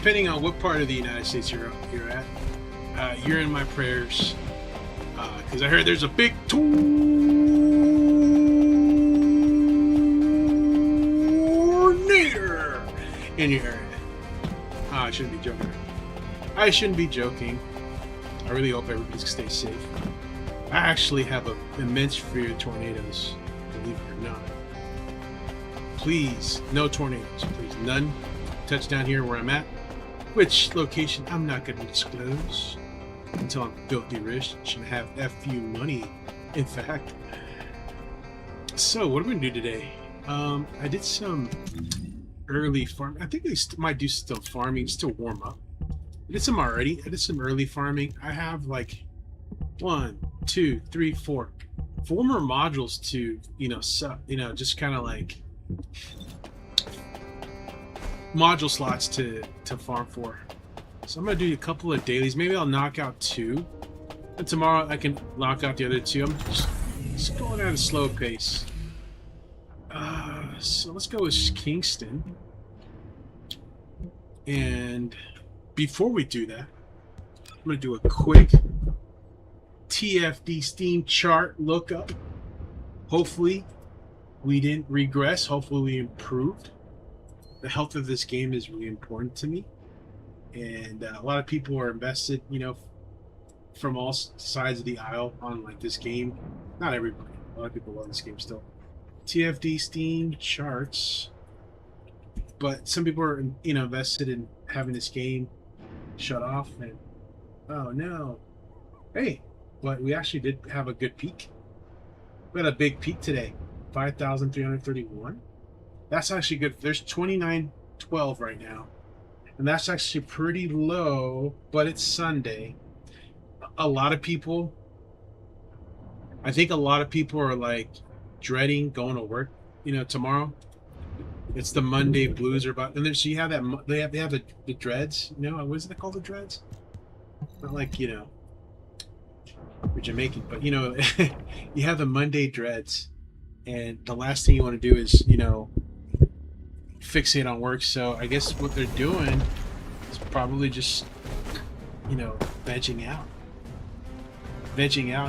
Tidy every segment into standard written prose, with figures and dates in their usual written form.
depending on what part of the United States you're at, you're in my prayers. Because I heard there's a big tornado in your area. I shouldn't be joking. I shouldn't be joking. I really hope everybody stays safe. I actually have an immense fear of tornadoes, believe it or not. Please, no tornadoes, please. None. Touchdown here where I'm at. Which location I'm not going to disclose until I'm filthy rich and have FU money, in fact. So, what are we going to do today? I did some early farm. I think they might do some farming just to warm up. I did some already. I did some early farming. I have like 1, 2, 3, 4 more modules to, just kind of like module slots to farm for. So I'm gonna do a couple of dailies. Maybe I'll knock out 2, and tomorrow I can knock out the other 2. I'm just going at a slow pace. So let's go with Kingston. And before we do that, I'm gonna do a quick TFD Steam chart lookup. Hopefully we didn't regress. Hopefully we improved. The health of this game is really important to me, and a lot of people are invested, from all sides of the aisle on like this game. Not everybody. A lot of people love this game still. TFD Steam charts, but some people are invested in having this game shut off. And oh no, hey, but we actually did have a good peak. We had a big peak today, 5,331. That's actually good. There's 2912 right now, and that's actually pretty low, but it's Sunday. A lot of people, I think a lot of people are like dreading going to work, tomorrow. It's the Monday blues are about, and then so you have that, they have the dreads, what is it called, the dreads? Not like, we're Jamaican, but you have the Monday dreads, and the last thing you want to do is, fixate on work. So I guess what they're doing is probably just, vegging out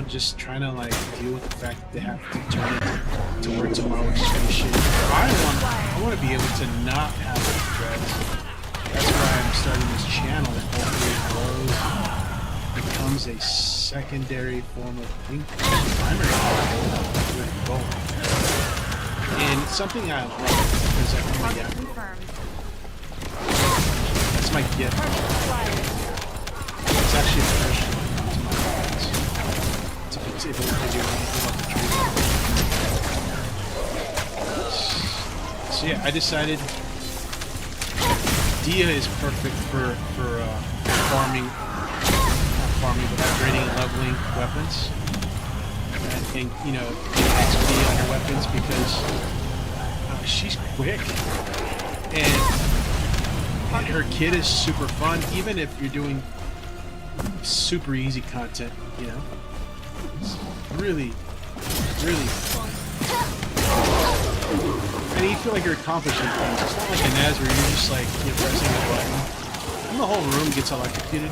and just trying to like deal with the fact that they have to turn to work tomorrow, which is pretty shitty. I want to be able to not have those dreads. That's why I'm starting this channel, that hopefully it grows, becomes a secondary form of primary goal. And it's something I love because that's my gift. It's actually a question to my friends. If I want to do anything about the tree. So yeah, I decided Dia is perfect for farming, not farming, but upgrading and leveling weapons. And getting XP on her weapons because she's quick, and her kit is super fun. Even if you're doing super easy content, it's really, really fun. And you feel like you're accomplishing things. It's not like a NAS where you're just like pressing a button and the whole room gets electrocuted.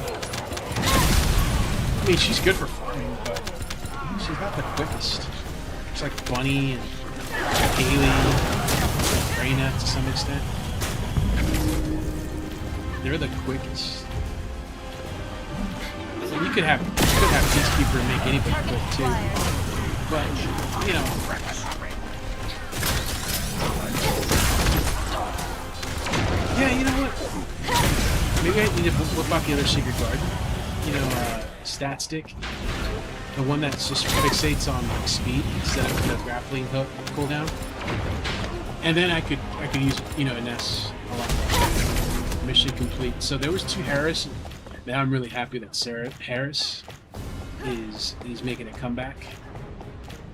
I mean, she's good for farming, but she's not the quickest. It's like Bunny and Haley, and Reyna to some extent. They're the quickest. So you could have Peacekeeper make anybody quick too, but yeah, you know what? Maybe I need to whip out the other secret guard. Stat stick. The one that just fixates on like speed instead of the grappling hook cooldown. And then I could use an S a lot more. Mission complete. So there was 2 Harris. Now I'm really happy that Sarah Harris is making a comeback.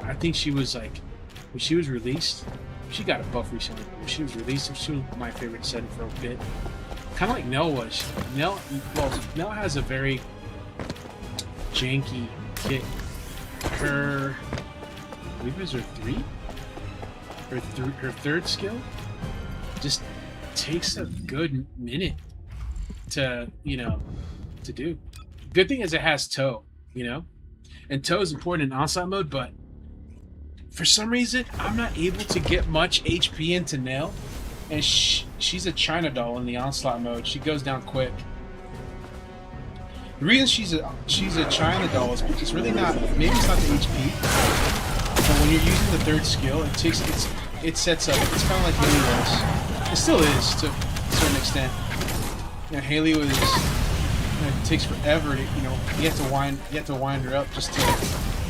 I think she was like, when she was released, she got a buff recently. When she was released, she was my favorite setting for a bit. Kind of like Nell was. Nell has a very janky kit. Her, I believe it was her 3? Her third skill just takes a good minute to to do. Good thing is it has tow, and tow is important in onslaught mode, but for some reason I'm not able to get much HP into Nail, and she's a China doll in the onslaught mode. She goes down quick. The reason she's a China doll is because really not, maybe it's not the HP, but when you're using the third skill, it sets up. It's kind of like Haley was. It still is to a certain extent. Haley was. It takes forever to, you have to wind her up just to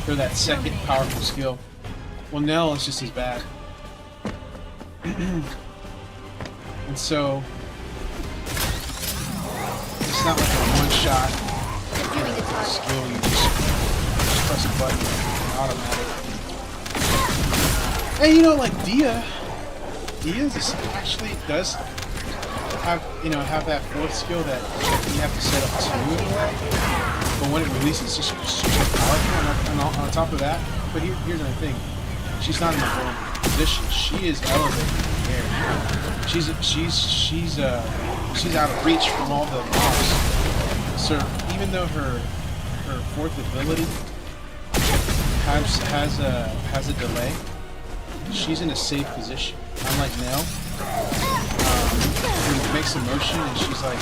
for that second powerful skill. Well, Nell is just as bad, and so it's not like a one-shot skill. You just press a button, and automatic. And like Dia actually does have that fourth skill that you have to set up too in a way. But when it releases, it's just super powerful. And on top of that, but here's the thing: she's not in the wrong position. She is elevated in the air. She's out of reach from all the mobs. So even though her fourth ability has a delay, she's in a safe position. Unlike Nell, who makes a motion and she's like,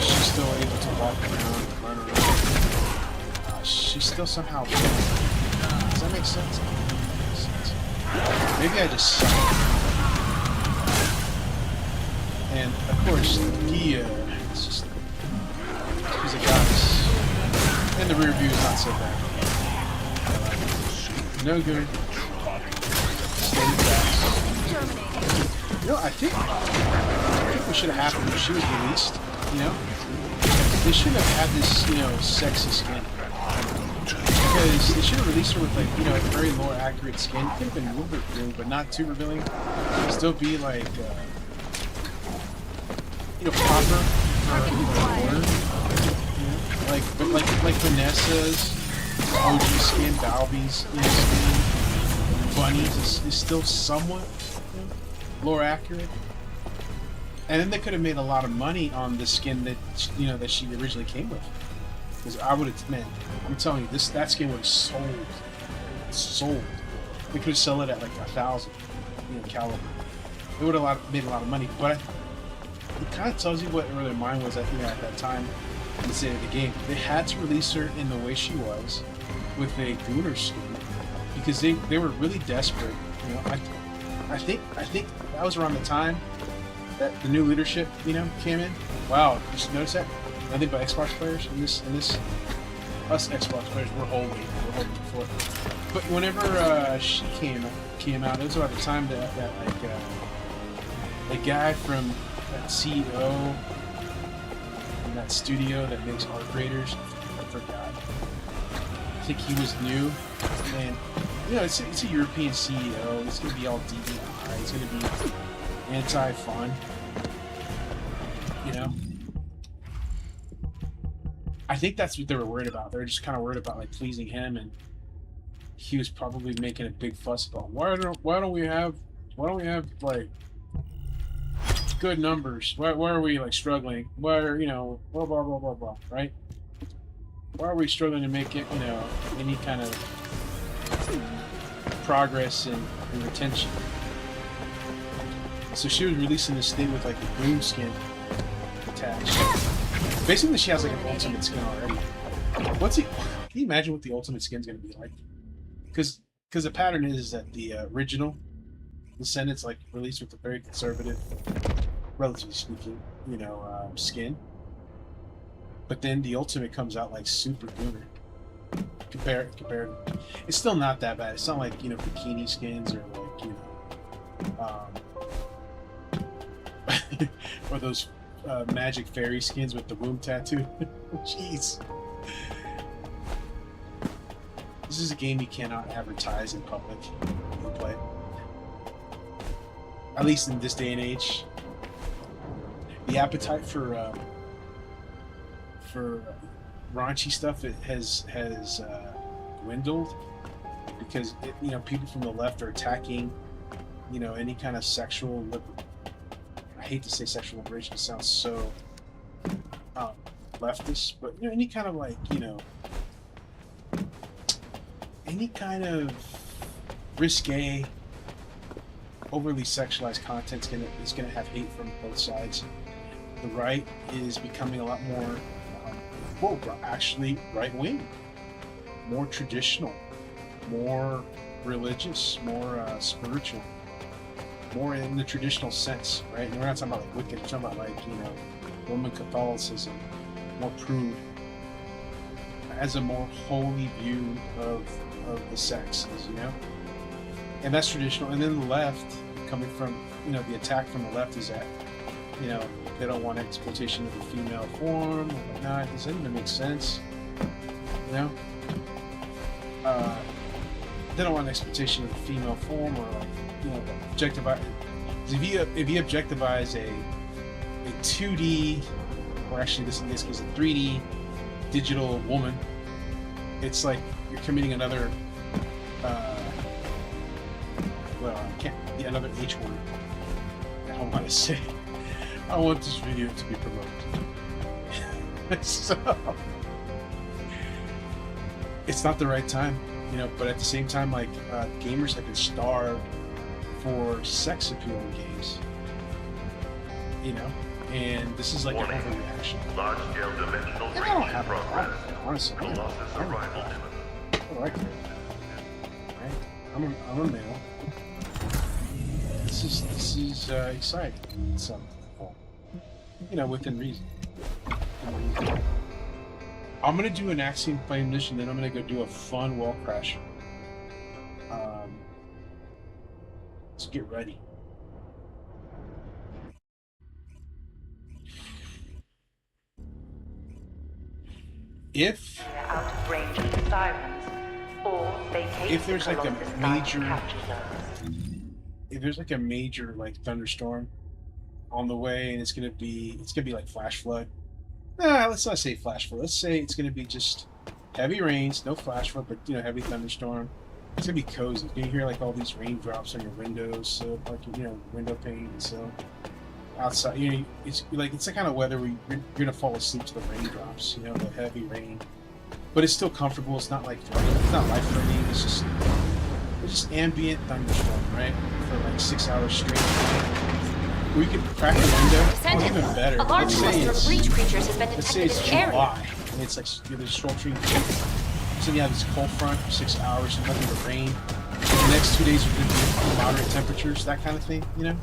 she's still able to walk around, run around. She's still somehow. Does that make sense? Maybe I just suck. And of course, it's just she's a goddess. And the rear view is not so bad. No good. Steady fast. I think what should have happened when she was released, they shouldn't have had this, sexy skin. Because they should have released her with, like, a very lower accurate skin. It could have been a little bit revealing, but not too revealing. Still be like, proper for order. Like Vanessa's OG skin, Balby's skin, Bunny's is still somewhat lower accurate. And then they could have made a lot of money on the skin that that she originally came with. Because I would have, man, I'm telling you, that skin would have sold. They could have sold it at like 1,000, caliber. It would have made a lot of money. But it kind of tells you what their mind was at that time in the state of the game. They had to release her in the way she was, with a Gunner skin, because they were really desperate. I think that was around the time that the new leadership came in. Wow, just notice that. Nothing but Xbox players in this us Xbox players we're holding for. But whenever she came out, it was about the time that the guy from that CEO in that studio that makes art graders, I forgot. I think he was new, and it's a European CEO. It's gonna be all DEI. It's gonna be anti-fun. I think that's what they were worried about. They were just kind of worried about like pleasing him, and he was probably making a big fuss about why don't we have like good numbers? Why are we like struggling? Why are blah blah blah blah blah, right? Why are we struggling to make it any kind of progress and retention? So she was releasing this thing with like a boom skin attached. Basically, she has like an ultimate skin already. Can you imagine what the ultimate skin's gonna be like? Because the pattern is that the original Descendants like released with a very conservative, relatively speaking, skin. But then the ultimate comes out like super gooner. Compared, it's still not that bad. It's not like bikini skins or like or those magic fairy skins with the womb tattoo. Jeez. This is a game you cannot advertise in public when you play. At least in this day and age. The appetite for raunchy stuff has dwindled because people from the left are attacking any kind of sexual I hate to say sexual liberation, it sounds so leftist, but you know, any kind of like, you know, any kind of risque, overly sexualized content is gonna have hate from both sides. The right is becoming a lot more, well, actually right wing, more traditional, more religious, more spiritual, more in the traditional sense, right? And we're not talking about like Wicca, we're talking about like, you know, Roman Catholicism, more prude, as a more holy view of the sexes, you know? And that's traditional. And then the left, coming from, you know, the attack from the left is that, you know, they don't want exploitation of the female form, or whatnot. Does that even make sense? You know? They don't want exploitation of the female form, or like, you know, objectify. If you objectifies a 2D, or actually in this case a 3D digital woman, it's like you're committing another another H word. I don't want to say. I want this video to be promoted. So it's not the right time, you know, but at the same time, like gamers have been starved for sex appealing games, you know, and this is like an overreaction. Large-scale dimensional I don't have a problem, honestly. What do I care? Right? I'm a male. This is exciting. So, you know, within reason. I'm gonna do an Axiom Flame mission, then I'm gonna go do a fun wall crash. Let's get ready. If there's like a major like thunderstorm on the way, and it's gonna be like flash flood. Let's not say flash flood. Let's say it's gonna be just heavy rains, no flash flood, but you know, heavy thunderstorm. It's gonna be cozy. You can hear like all these raindrops on your windows, so like, you know, window pane. So outside, you know, it's the kind of weather where you're gonna fall asleep to the raindrops. You know, the heavy rain, but it's still comfortable. It's not like it's not life-threatening. It's just ambient thunderstorm, right? For like 6 hours straight. We could crack the window. Or even better. Let's say it's July, and it's like there's sultry. So you have this cold front for 6 hours, and nothing but rain. The next 2 days are going to be moderate temperatures, that kind of thing, you know.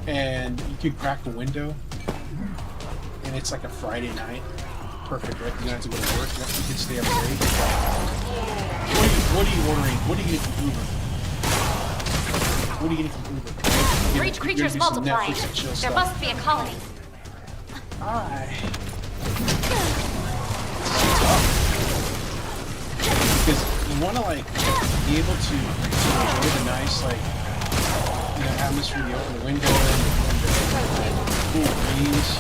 And you can crack the window, and it's like a Friday night. Perfect, right? You don't have to go to work. You can stay up late. What are you ordering? What are you getting from Uber? What are you getting from Uber? Breach creatures multiplying. There must be a colony. Because you want to like be able to enjoy the nice like, you know, atmosphere. You open the window and the cool breeze.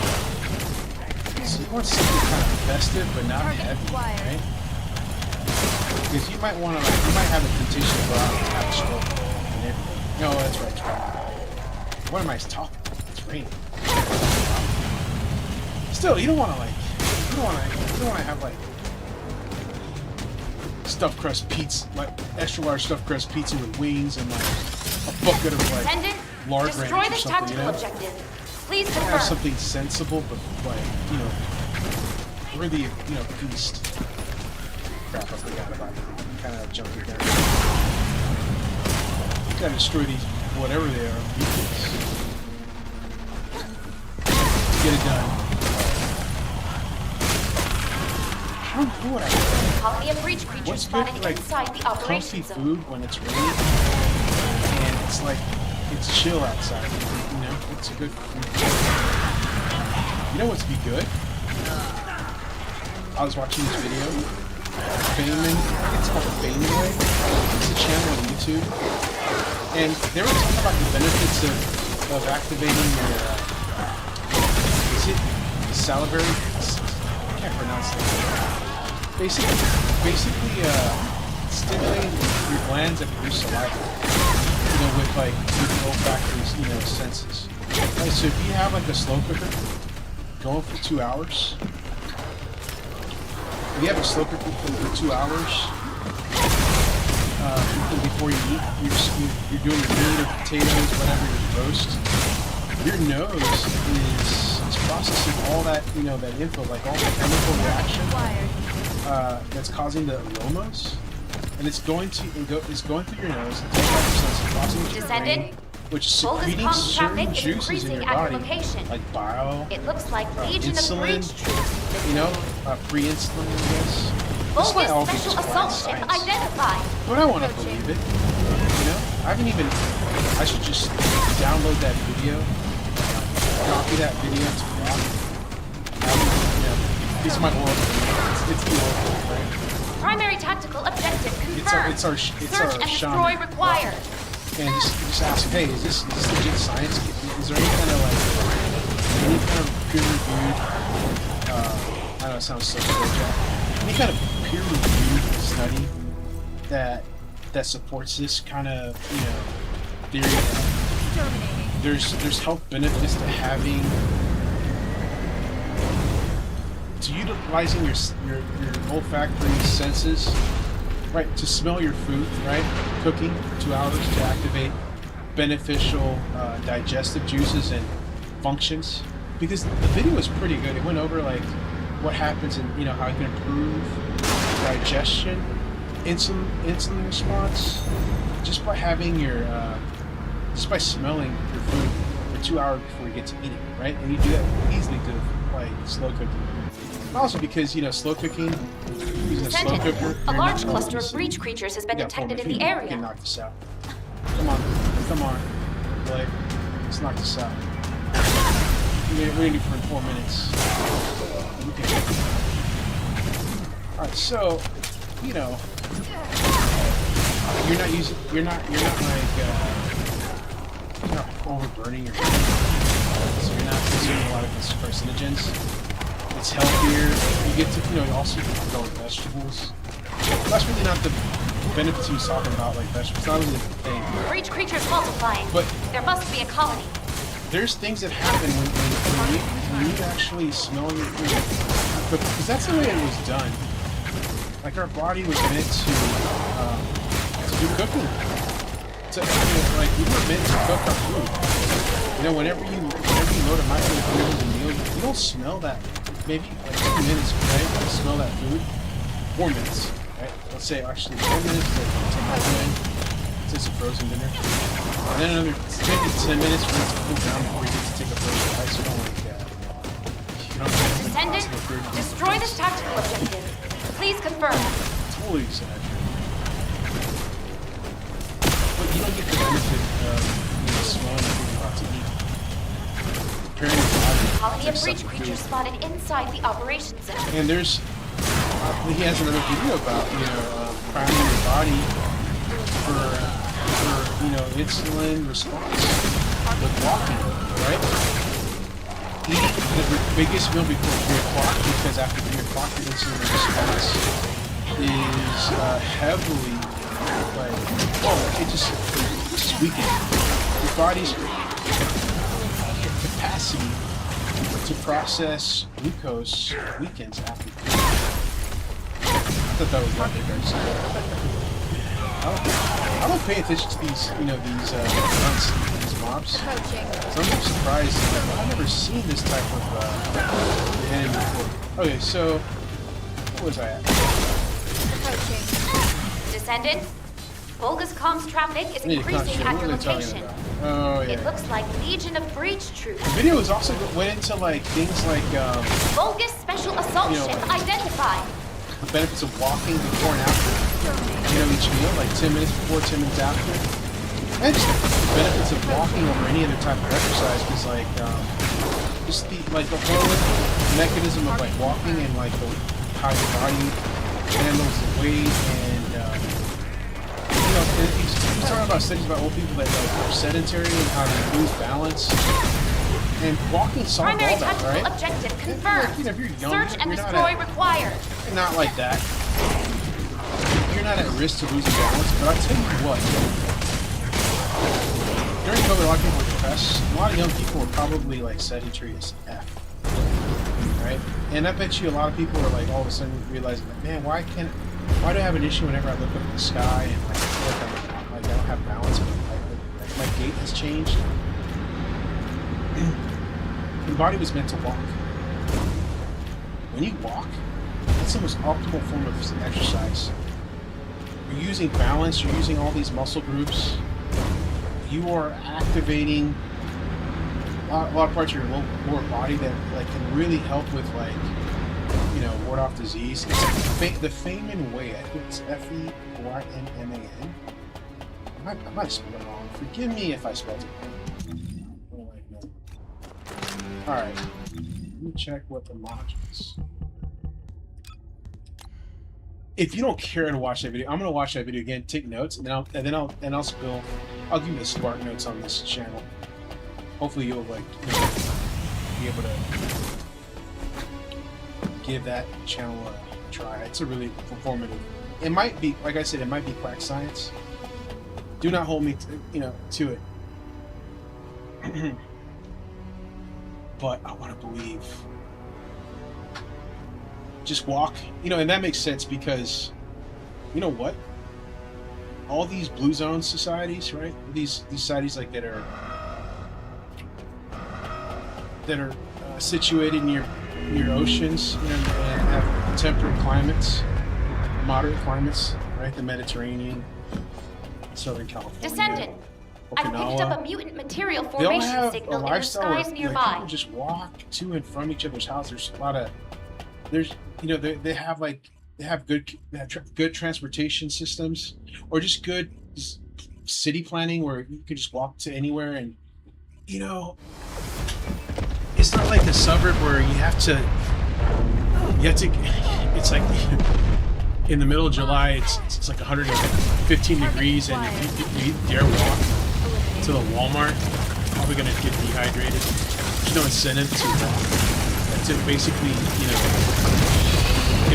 So you want something kind of festive but not heavy, right? Because you might want to like, you might have a temptation to go out and have a stroke. No, that's right. What am I talking about? It's raining. Still, you don't want to have like stuffed crust pizza, like extra large stuffed crust pizza with wings and like a bucket of like lard ranch or something. You know, please confirm. Have something sensible, but like, you know, worthy of, you know, feast. Crap, I forgot about it. Kind of junky there. Gotta destroy these, whatever they are. Get it done. Colony of breach creatures spotted inside the Comfy operation zone. food when it's raining, and it's like, it's chill outside. You know, it's a good food. You know what's be good? I was watching this video. Feynman, it's called Feynman. It's a channel on YouTube, and they were talking about the benefits of activating your is it salivary? I can't pronounce it. Basically, stimulating your glands that produce saliva. You know, with the olfactory, you know, senses. Alright, so if you have like a slow cooker going for 2 hours, if you have a slow cooker for 2 hours before you eat, you're doing your meat or potatoes, whatever, your roast, your nose is processing all that, that info, like all the chemical reaction that's causing the aromas, and it's going through your nose, it's crossing to your brain, which is secreting certain juices in your body, like bile, it looks like insulin, free insulin, I guess. Bogus special assault ship identified. But I want to believe it. I should just download that video, copy that video to block. It's my oracle. It's the oracle, right? Primary tactical objective confirmed. It's our Search and destroy shaman. Required. And just ask, hey, is this legit science? Is there any kind of peer-reviewed, I know it sounds so Jack. Any kind of peer-reviewed study that supports this kind of, theory that there's health benefits to utilizing your olfactory senses, right, to smell your food, right, cooking for 2 hours to activate beneficial digestive juices and functions. Because the video was pretty good. It went over like what happens and how it can improve digestion, insulin response, just by having just by smelling your food for 2 hours before you get to eating, right? And you do that easily to like slow cooking. Also because slow cooking, using a slow cooker, a large cluster of breach creatures has been detected in the area. We can knock this out. Come on, Blake. Let's knock this out. We're gonna do for 4 minutes. Okay. Alright, so, you're not overburning your food. So you're not consuming a lot of carcinogens. It's healthier. You get to, also grow vegetables. That's really not the benefits he was talking about, like vegetables. That was the thing. Breach creatures multiplying. But there must be a colony. There's things that happen when you actually smell your food. Because that's the way it was done. Like our body was meant to do cooking. Like we were meant to cook our food. Whenever you load a microwave a meal, you don't smell that. Maybe like 2 minutes, right? You smell that food. 4 minutes, right? Let's say actually 4 minutes to microwave. It's a frozen dinner. And then another maybe 10 minutes for it to cool down before you get to take a frozen ice. You don't like that. Descendant, destroy this tactical objective. Please confirm. Totally exaggerated. But you don't get the benefit of smelling the food you're about to eat. Preparing the body. Colony of breach creatures spotted inside the operations center. And there's he has another video about priming your body for insulin response with walking, right? Eating the biggest meal before 3 o'clock, because after 3 o'clock your insulin response is heavily it just weakens. Your body's capacity to process glucose weakens after 3 o'clock. I thought that was lovely, guys. I don't pay attention to these, these mobs. So I'm just surprised. I've never seen this type of enemy before. Okay, so what was I at? Descendant, Volga's comms traffic is increasing at your location. Oh yeah. It looks like Legion of Breach troops. The video was also went into things like Volga's special assault ship identified. The benefits of walking before and after. Each meal, like 10 minutes before, 10 minutes after. And just the benefits of walking over any other type of exercise, because just the whole mechanism of walking and how your body handles the weight and he's talking about studies about old people that are sedentary and how they lose balance. And walking solved all that, right? Objective confirmed. If you're young, search and destroy required. You're not like that. You're not at risk to losing balance, but I tell you what, during COVID, a lot of people were depressed. us, a lot of young people are probably like sedentary as F, right? And I bet you a lot of people are like all of a sudden realizing that, man, why do I have an issue whenever I look up at the sky and like I feel like I don't have balance, like my gait has changed. The body was meant to walk. When you walk, that's the most optimal form of exercise. You're using balance, you're using all these muscle groups. You are activating a lot of parts of your lower body that like can really help with like, you know, ward off disease. It's like the Feynman way. I think it's Feynman. I might have spelled it wrong. Forgive me if I spelled it wrong. Alright. Let me check what the modules. If you don't care to watch that video, I'm gonna watch that video again, take notes, and I'll spill. I'll give you the Spark notes on this channel. Hopefully you'll like be able to give that channel a try. It's a really informative. It might be, like I said, it might be quack science. Do not hold me, to it. But I want to believe. Just walk, and that makes sense because, you know what? All these blue zone societies, right? These societies like that are situated near oceans, and have temperate climates, moderate climates, right? The Mediterranean, Southern California, Descendant, I've picked Okinawa. up a mutant material They all formation have signal a in the lifestyle skies where nearby. people just walk to and from each other's house. There's a lot of, they have good transportation systems, or just good city planning where you can just walk to anywhere. And it's not like the suburb where you have to. It's like in the middle of July. It's like 115 degrees, and you dare walk to the Walmart, probably gonna get dehydrated. There's no incentive to walk. To basically, if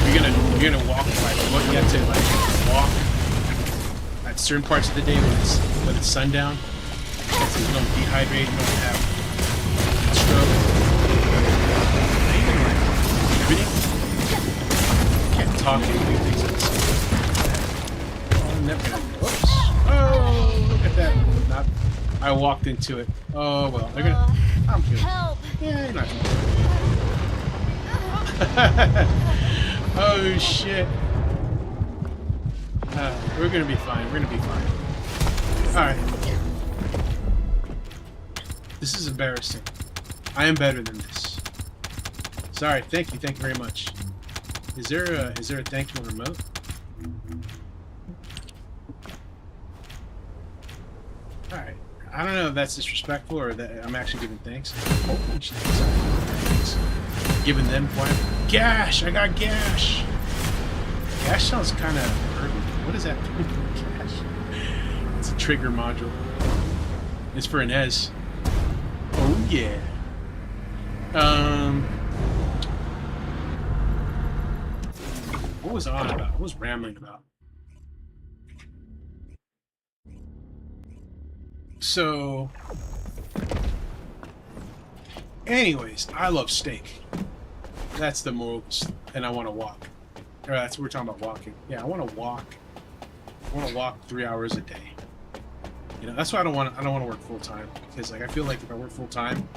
you're gonna walk, like, what you have to like walk at certain parts of the day when it's sundown, so you don't dehydrate, you don't have stroke. Even like breathing, you can't talk and do things at the same time. Oh, never. Oops. Oh, look at that. I walked into it. Oh well, they're gonna. I'm good. Help! Yeah, you're not gonna. Oh shit. We're gonna be fine. We're gonna be fine. Alright. This is embarrassing. I am better than this. Sorry, thank you very much. Is there a thank you on remote? Alright. I don't know if that's disrespectful or that I'm actually giving thanks. Giving them one. Gash! I got gash! Gash sounds kind of urban. What does that do? Gash. It's a trigger module. It's for an Ez. Oh yeah. What was on about? What was rambling about? So, anyways, I love steak. That's the most, and I want to walk. Or that's what we're talking about, walking. Yeah, I want to walk. I want to walk 3 hours a day. That's why I don't want to work full time, because like I feel like if I work full time,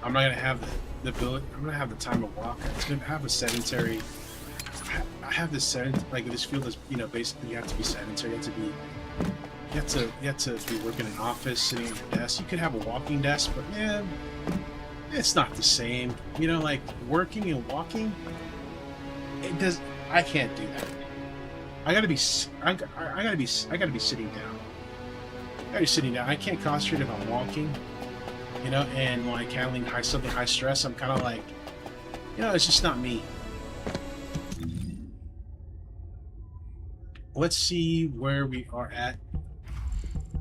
I'm not gonna have the ability. I'm gonna have the time to walk. It's gonna have a sedentary. I have this like this field is basically you have to be sedentary. You have to be working in an office, sitting at your desk. You could have a walking desk, but man, it's not the same. Like working and walking. It does. I can't do that. I gotta be sitting down. I gotta be sitting down. I can't concentrate if I'm walking. And like handling something high stress. I'm kind of like, it's just not me. Let's see where we are at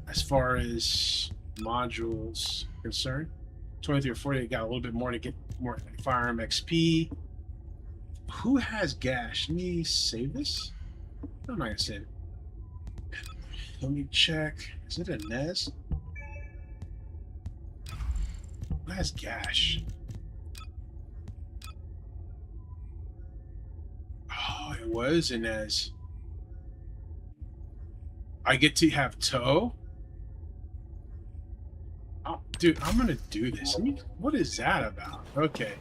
as far as modules concerned. 23 or 40, got a little bit more to get more firearm XP. Who has gash? Let me save this. I'm not gonna save it. Let me check. Is it a Nez? Last gash. Oh, it was, and as I get to have toe. Oh, dude, I'm gonna do this. What is that about? Okay.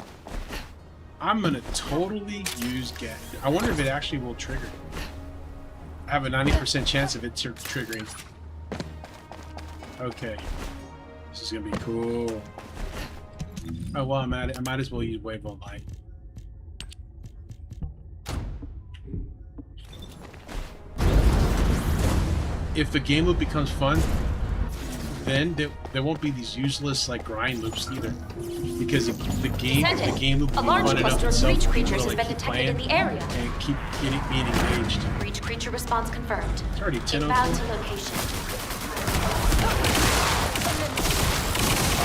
I'm gonna totally use get. I wonder if it actually will trigger. I have a 90% chance of it triggering. Okay. This is gonna be cool. Oh, well, I'm at it. I might as well use Wave on Light. If the game loop becomes fun, then there won't be these useless like grind loops either, because the game loop will be fun enough itself. Breach creatures has been detected in the area and keep being engaged. Breach creature response confirmed. It's already 10:04. Inbound to location.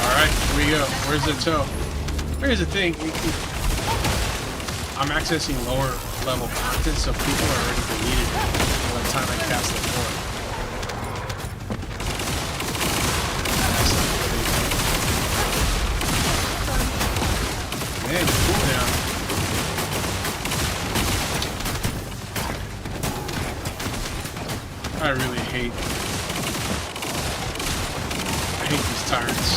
All right, here we go. Where's the toe? Here's the thing. I'm accessing lower level content, so people are already deleted by the time I cast the floor. Man, cool down. I really hate these tyrants.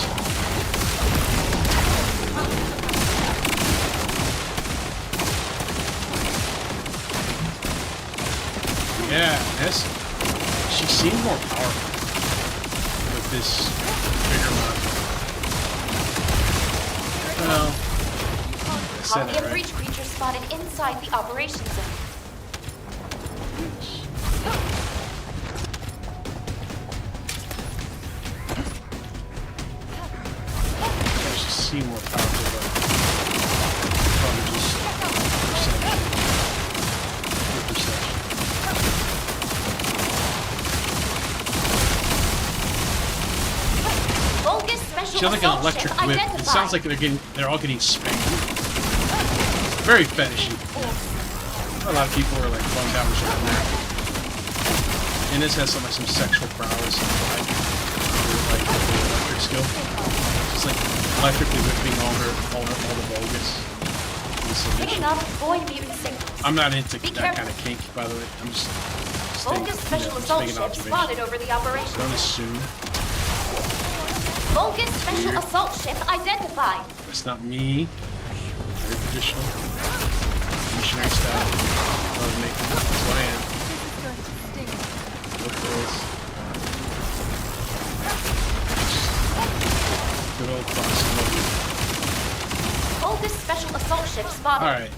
Yeah, she seemed more powerful with this bigger model. Well, Copy of breach creature spotted inside the operations zone. She seemed more powerful, but probably just perception. Bogus special She has like an electric whip. It sounds like they're all getting spanked. Very fetishy. A lot of people are like bummed out with that. And this has some sexual prowess and like the electric skill. Just like electrically whipping all the bogus. Picking up void mutant signals. I'm not into that kind of kink, by the way. I'm just bogus special assault ship spotted over the operation. Don't assume. Bogus special assault ship identified. That's not me. Very traditional. Missionary style. That's what I am. Look for this. Good old Boston. Bogus special assault ship spotted. Alright.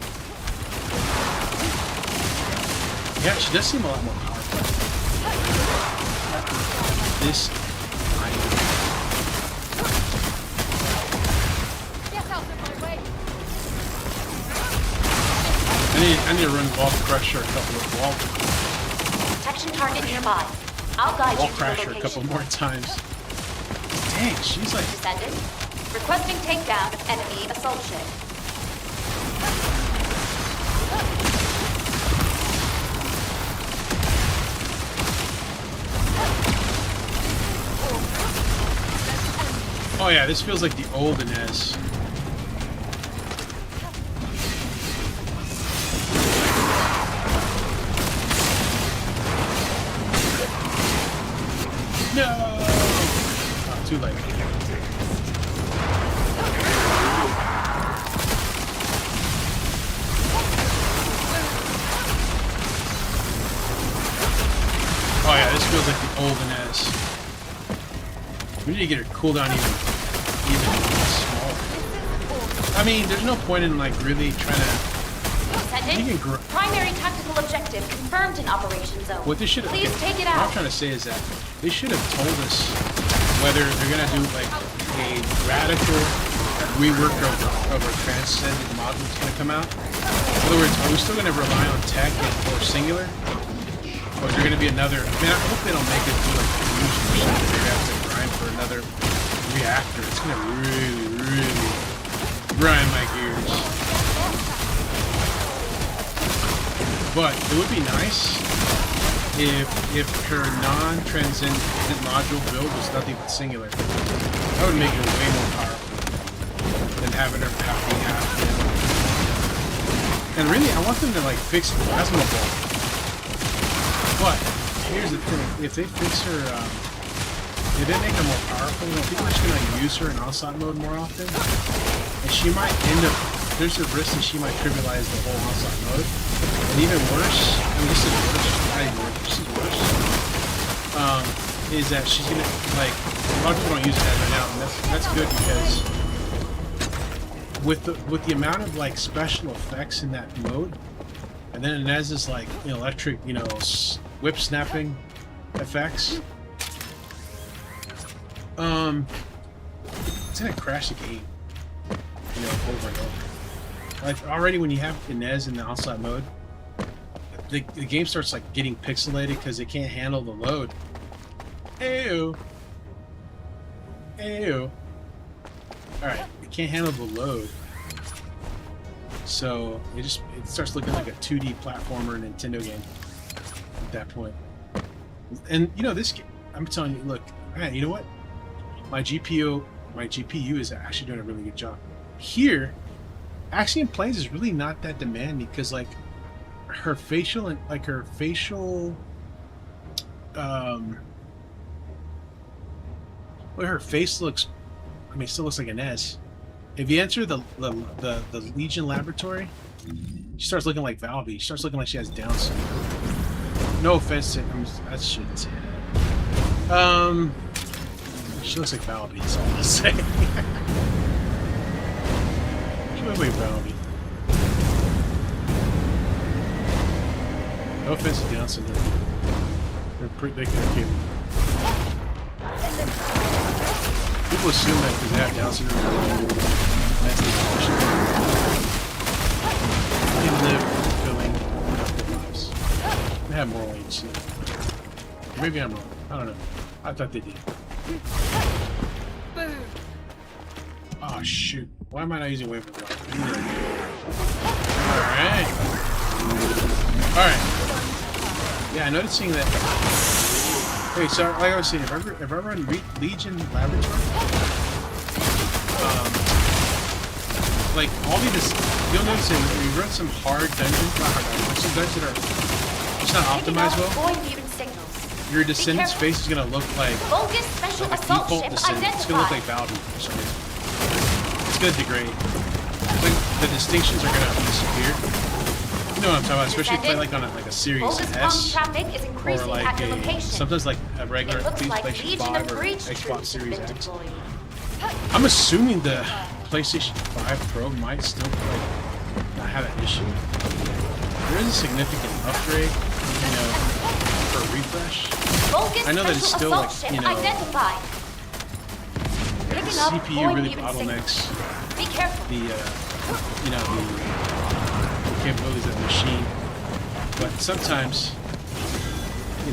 Yeah, she does seem a lot more powerful. This. I need to run Wall Crusher a couple of Protection target nearby. I'll guide Wall you to the Crusher location. a couple more times. Dang, she's like. Descendant. Requesting takedown of enemy assault ship. Oh yeah, this feels like the old Inez. No! Oh, too late. Oh yeah, this feels like the old Inez. We need to get her cooldown even smaller. I mean, there's no point in like really trying to. Primary tactical objective confirmed in Operation Zone. What they should have. Please take it out. What I'm trying to say is that they should have told us whether they're gonna do like a radical rework of a transcendent module that's gonna come out. In other words, are we still gonna rely on tech or singular? Or is there going to be another... I mean, I hope they don't make it do like a huge machine that they're going to have to grind for another reactor. It's going to really grind my gears. But it would be nice if her non-transcendent module build was nothing but singular. That would make it way more powerful. than having her being half. And really, I want them to like fix the plasma ball. But here's the thing: if they fix her, if they make her more powerful, people are just gonna use her in Onslaught mode more often, and she might end up. There's a risk that she might trivialize the whole Onslaught mode. And even worse, I mean, this is worse. This is worse. Is that she's gonna like a lot of people don't use it right now, and that's good because with the amount of like special effects in that mode, and then it has this like electric, whip snapping effects. It's gonna crash the game, over and over. Like already when you have Inez in the Onslaught mode, the game starts like getting pixelated because it can't handle the load. Ew. Ew. Alright, it can't handle the load. So it starts looking like a 2D platformer Nintendo game at that point. And this game, I'm telling you, look, man, you know what? My GPU is actually doing a really good job. Here, Axiom Plains is really not that demanding because like her facial her face looks, I mean, it still looks like an S. If you enter the Legion laboratory, she starts looking like Valby. She starts looking like she has Down syndrome. No offense to I shouldn't say that. She looks like Valby, that's all I'll say. She looks like Valby. No offense to Down syndrome. They're okay. People assume that because they have Down syndrome, that's the condition. They live fulfilling productive lives. They have moral agency. Maybe I'm wrong. I don't know. I thought they did. Oh shoot! Why am I not using wave of rock? Alright. Alright. Yeah, I'm noticing that. Wait, so like I was saying, if I run Legion Laboratory, like all of this, you'll notice that when you run some hard dungeons, not hard dungeons, some dungeons that are just not optimized well, your Descendant's face is gonna look like a default Descendant. It's gonna look like Valby for some reason. It's gonna degrade. Like the distinctions are gonna disappear. You know what I'm talking about, especially if you play like on a Series S, or like sometimes like a regular PlayStation 5 or Xbox Series X. I'm assuming the PlayStation 5 Pro might still not have an issue. There is a significant upgrade, for refresh. I know that it's still like, the CPU really bottlenecks the capabilities of the machine, but sometimes, the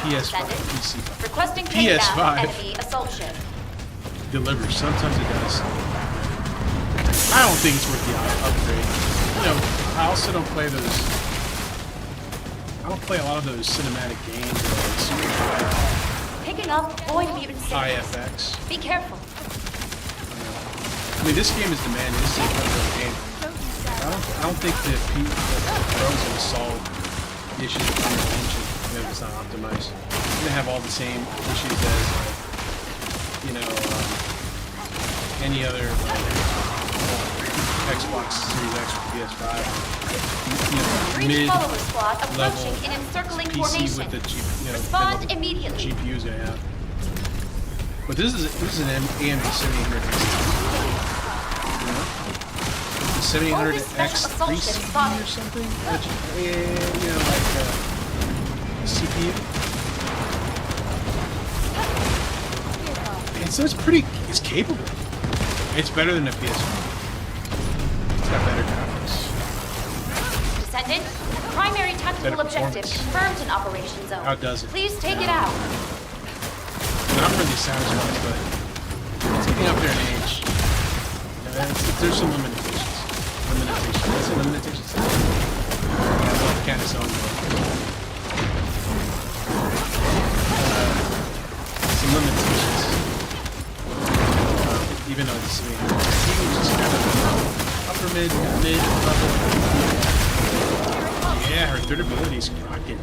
PS5 delivers. Sometimes it does. I don't think it's worth the upgrade. I also don't play those. I don't play a lot of those cinematic games or super Picking up high FX. Be careful. I mean, this game is demanding. This is a incredible game. I don't think the Pro is going to solve the issues with Unreal Engine if it's not optimized. It's going to have all the same issues as, any other Xbox Series X or PS5. Mid-level PC with the GPU is going to have. But this is an AMD 7800. The 7800X3 CPU or something? CPU. And so it's capable. It's better than the PS5. It's got better graphics. Descendant, primary tactical objective confirmed in Operation Zone. How does it? Please take it out. I'm really satisfied, but it's getting up there in age. There's some limitations. That's a limitation. Can't own some limitations. Even though see. He was just kind of upper mid level. Yeah, her third ability is rocking.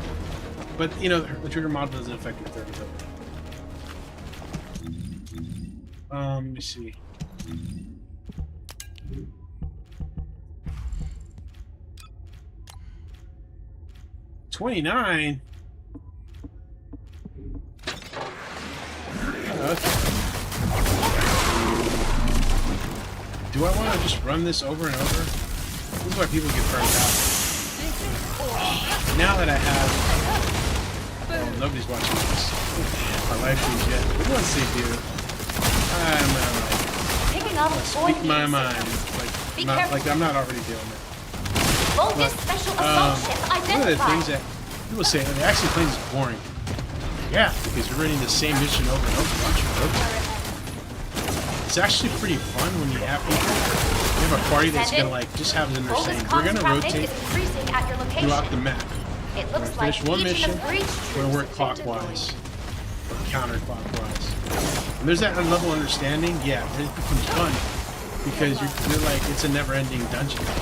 But, you know, the trigger model doesn't affect her third ability. Let me see. $29? Do I want to just run this over and over? This is why people get burned out. Now that I have... Well, nobody's watching this. Our live streams yet. But once they do, I'm gonna speak my mind. Like I'm not already doing it. But, special assault ship identified. One of the things that people say, the action playing is boring. Yeah, because you're running the same mission over and over. Watch your rotate. It's actually pretty fun when you have people. You have a party that's gonna like just have them there saying we're gonna rotate throughout the map. It looks we're gonna finish like one mission. We're gonna work clockwise or counterclockwise. And there's that level of understanding. Yeah, it becomes fun because you're like it's a never-ending dungeon. You know?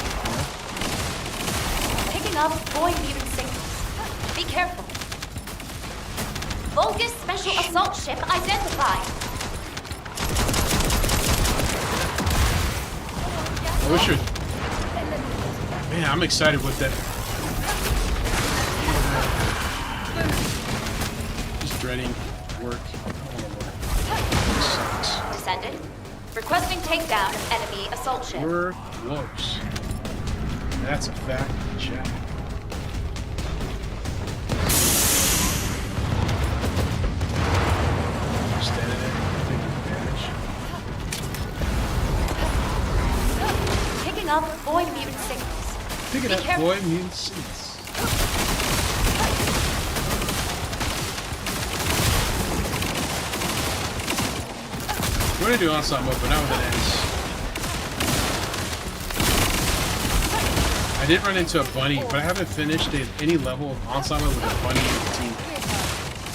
Picking up void mutant signals. Be careful. Vulgus special assault ship identified. I wish it. Man, I'm excited with that. Just dreading work. This sucks. Descendant, requesting takedown of enemy assault ship. We're close. That's a fact. Check. Standing there, taking advantage. Picking up void mutant signals. Picking up void mutant signals. We're gonna do Onslaught mode, but not with an S. I did run into a bunny, but I haven't finished any level of Onslaught mode with a bunny in the team.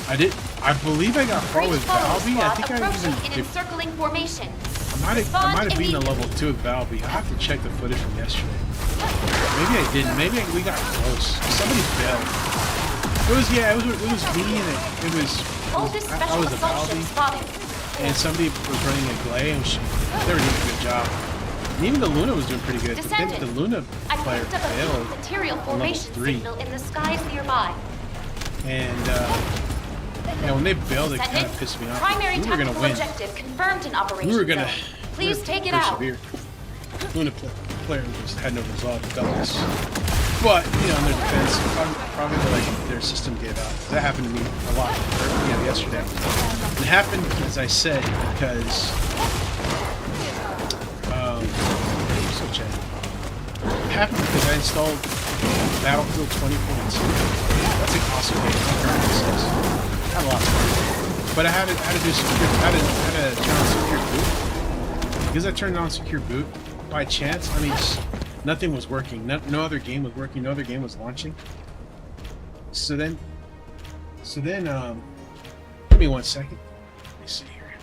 I believe I got far with Valby. I think I even encircling formation. I might have beaten a level 2 with Valby. I have to check the footage from yesterday. Maybe I didn't. Maybe we got close. Somebody failed. It was me, and I was a Valby. And somebody was running a Glay, and they were doing a good job. And even the Luna was doing pretty good. But then the Luna player failed on level 3. In the skies nearby. And when they bailed, it kind of pissed me off. Primary We were going to win. objective confirmed in operation. We were going to Please take it out. Luna player just had no resolve to us. But, you know, in their defense, probably like their system gave out. That happened to me a lot, yesterday. It happened, as I said, because it happened because I installed Battlefield 2042. That's an awesome game. I had a lot of fun. But I had to do secure. I had to turn on secure boot. Because I turned on secure boot, by chance, I mean, nothing was working. No other game was working. No other game was launching. So then, give me 1 second. Let me see here.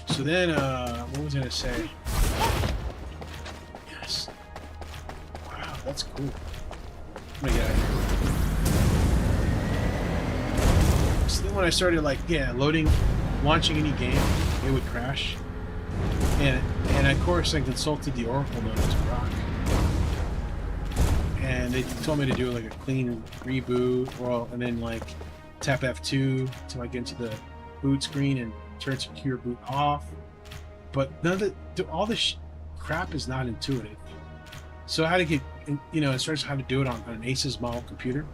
So then, what was I gonna say? Yes. Wow, that's cool. Let me get out of here. So then when I started launching any game, it would crash. And of course I consulted the Oracle known as Grok. And they told me to do like a clean reboot, and then like tap F2 to like get into the boot screen and turn secure boot off. But all this crap is not intuitive. So I had to get, as far as how to do it on an Asus model computer.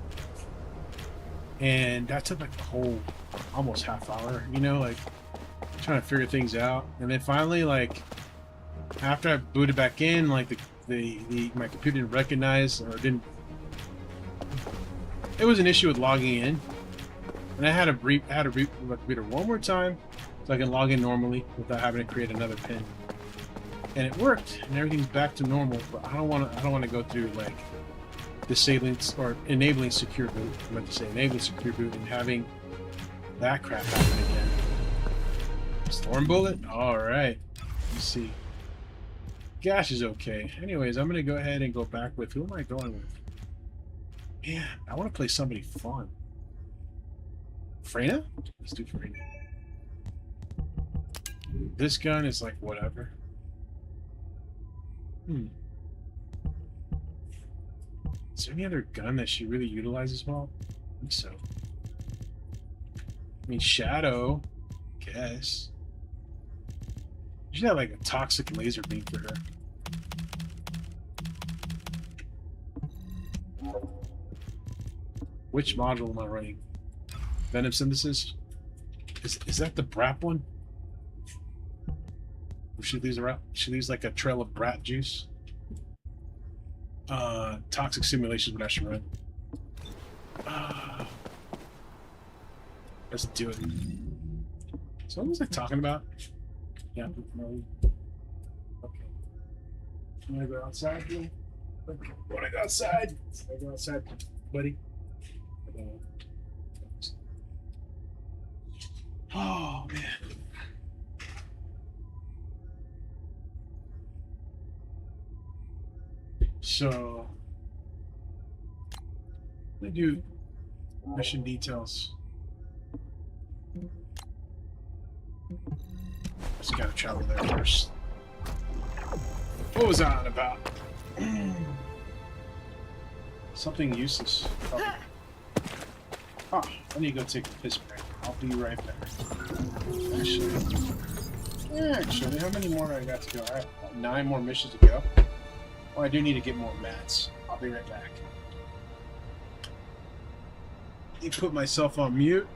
And that took like the whole almost half hour, trying to figure things out. And then finally, like, after I booted back in, like my computer didn't recognize or didn't. It was an issue with logging in, and I had to reboot my computer one more time so I can log in normally without having to create another PIN. And it worked, and everything's back to normal. But I don't want to go through like disabling or enabling secure boot. I meant to say enabling secure boot and having that crap happen again. Storm bullet? Alright. Let's see. Gash is okay. Anyways, I'm gonna go ahead and go back with who am I going with? Man, I want to play somebody fun. Freyna? Let's do Freyna. This gun is like whatever. Is there any other gun that she really utilizes well? I think so. I mean, Shadow, guess. You should have like a toxic laser beam for her. Which module am I running? Venom synthesis? Is that the Brat one? Or she leaves like a trail of Brat juice. Toxic simulation is what I should run. Let's do it. So what was I talking about? Yeah, no. Okay. You wanna go outside, Bill? Wanna go outside? Wanna go outside, buddy? Oh man. So let me do mission details. Just gotta travel there first. What was I on about? Something useless. Oh, I need to go take a piss break. I'll be right back. Actually, how many more I got to go? I have 9 more missions to go. Oh, I do need to get more mats. I'll be right back. Let me put myself on mute.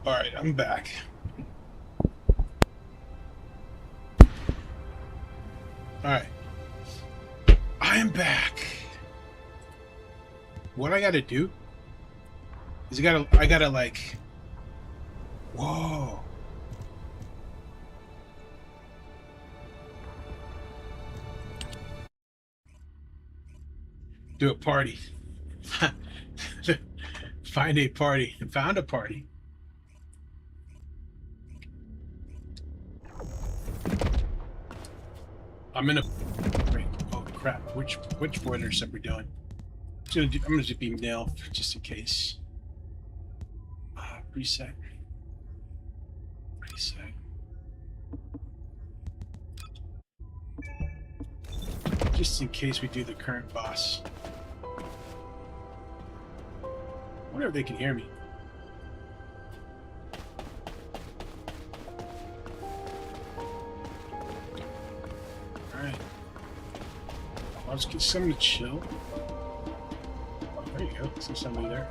Alright, I'm back. Alright. I am back. What I gotta do is I gotta like... Whoa. Do a party. Find a party. Found a party. I'm in a... Wait, oh crap. Which boilers are we doing? I'm gonna just be nil just in case. Reset. Reset. Just in case we do the current boss. I wonder if they can hear me. Alright. Let's get someone to chill. Oh, there you go. See somebody there.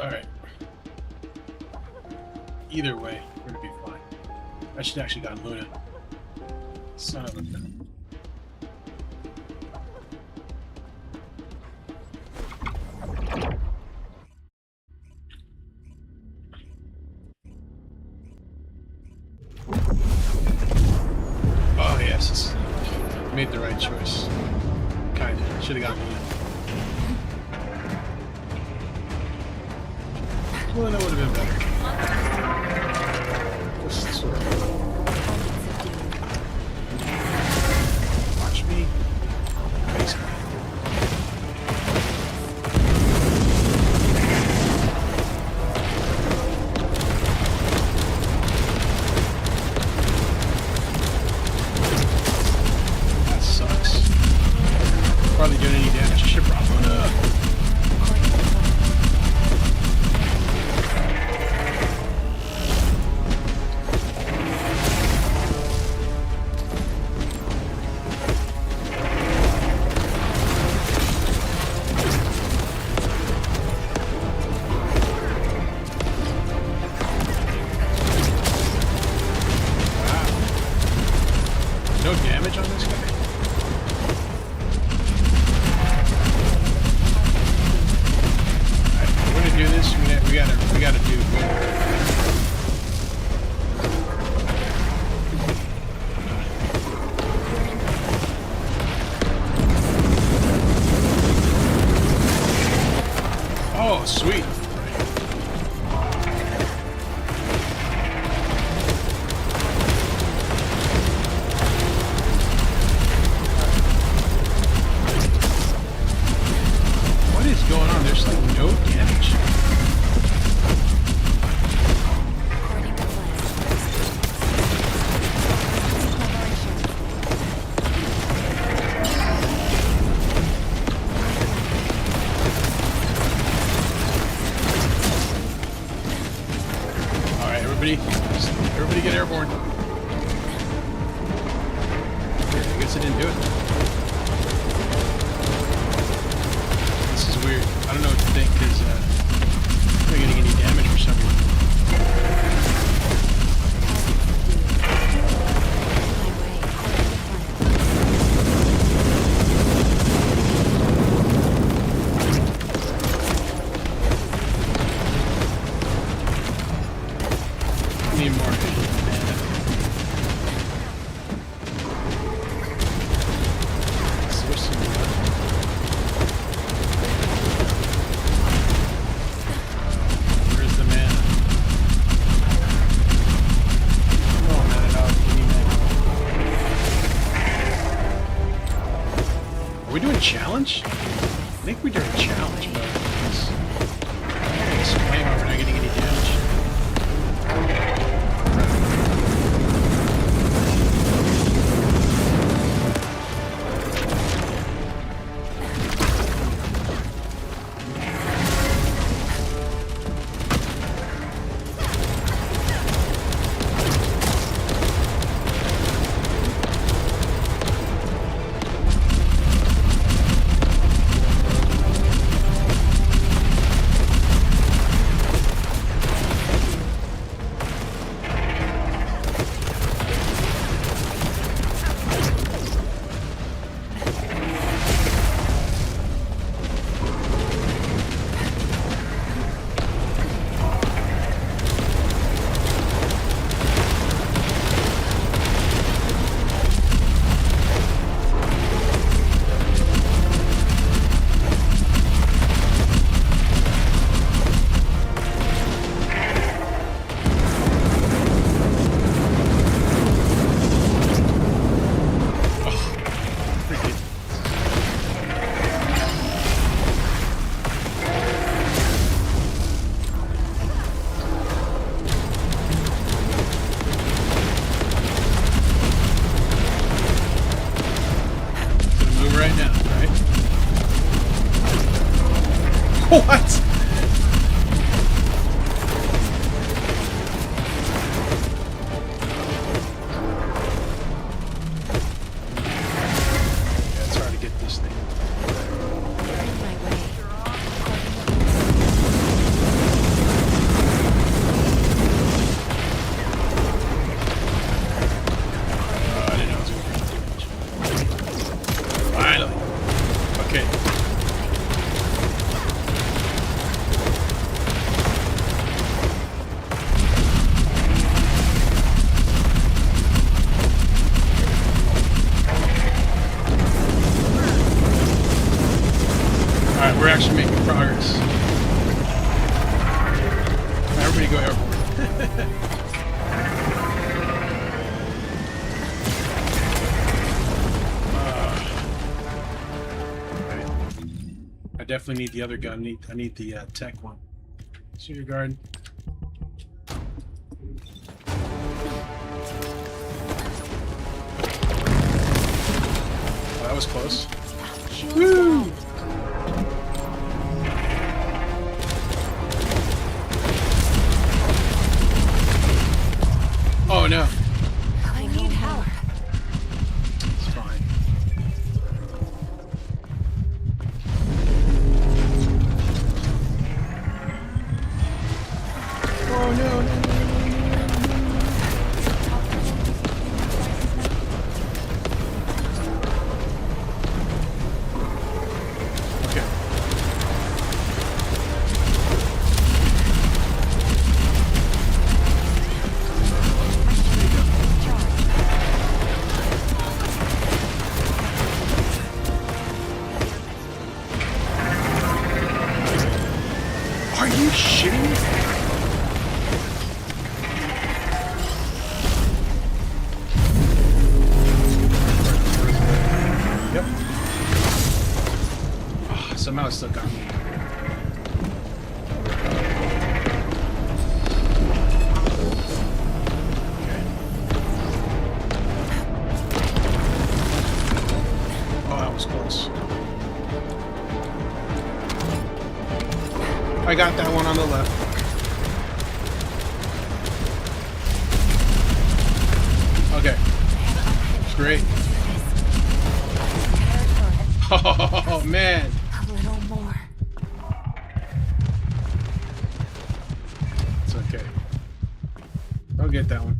Alright. Either way, we're gonna be fine. I should actually got Luna. Son of a gun. Oh yes, made the right choice. Kinda. Should have got Luna. Luna would have been better. Just sort of. Watch me. Face me. That sucks. Probably doing any damage. I should brought Luna up. No damage on this guy? Alright, we're gonna do this. We gotta do Oh, sweet. What is going on? There's like no damage. Alright, everybody get airborne. I guess I didn't do it. This is weird. I don't know what to think because I'm not getting any damage for some reason. Need more mana. Switch some mana. Where's the mana? Come on, mana dog. Give me mana. Are we doing challenge? I think we're doing challenge, but it's playing while we're not getting any damage. What? Yeah, it's hard to get this thing. I didn't know it was going to be too much. Finally. Okay. Alright, we're actually making progress. Right, everybody go airborne. Right. I definitely need the other gun. I need the tech one. Shooter guard. Oh, that was close. Woo! Oh no. I need help. It's fine. Oh no, no, no, no, okay. Are you shitting me? Yep. Oh, somehow it still got me. Okay. Oh, that was close. I got that one on the left. Okay. Great. Oh, man. A little more. It's okay. I'll get that one.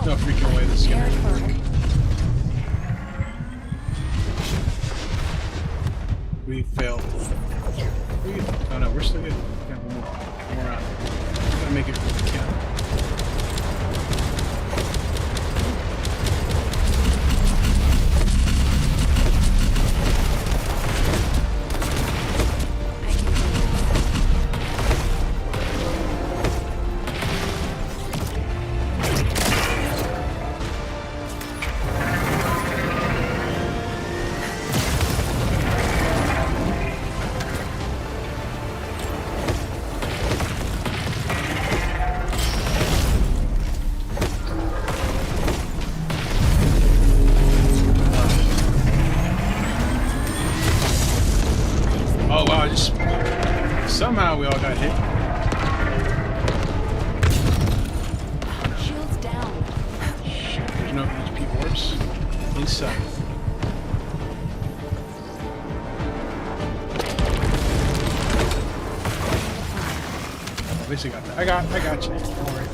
No freaking way this is gonna work. We failed. Oh no, we're still good. We got one more out. We gotta make it count. Oh wow, just somehow we all got hit. Shields down. Shit, there's no HP orbs inside. At least I got that. I got you. Don't worry.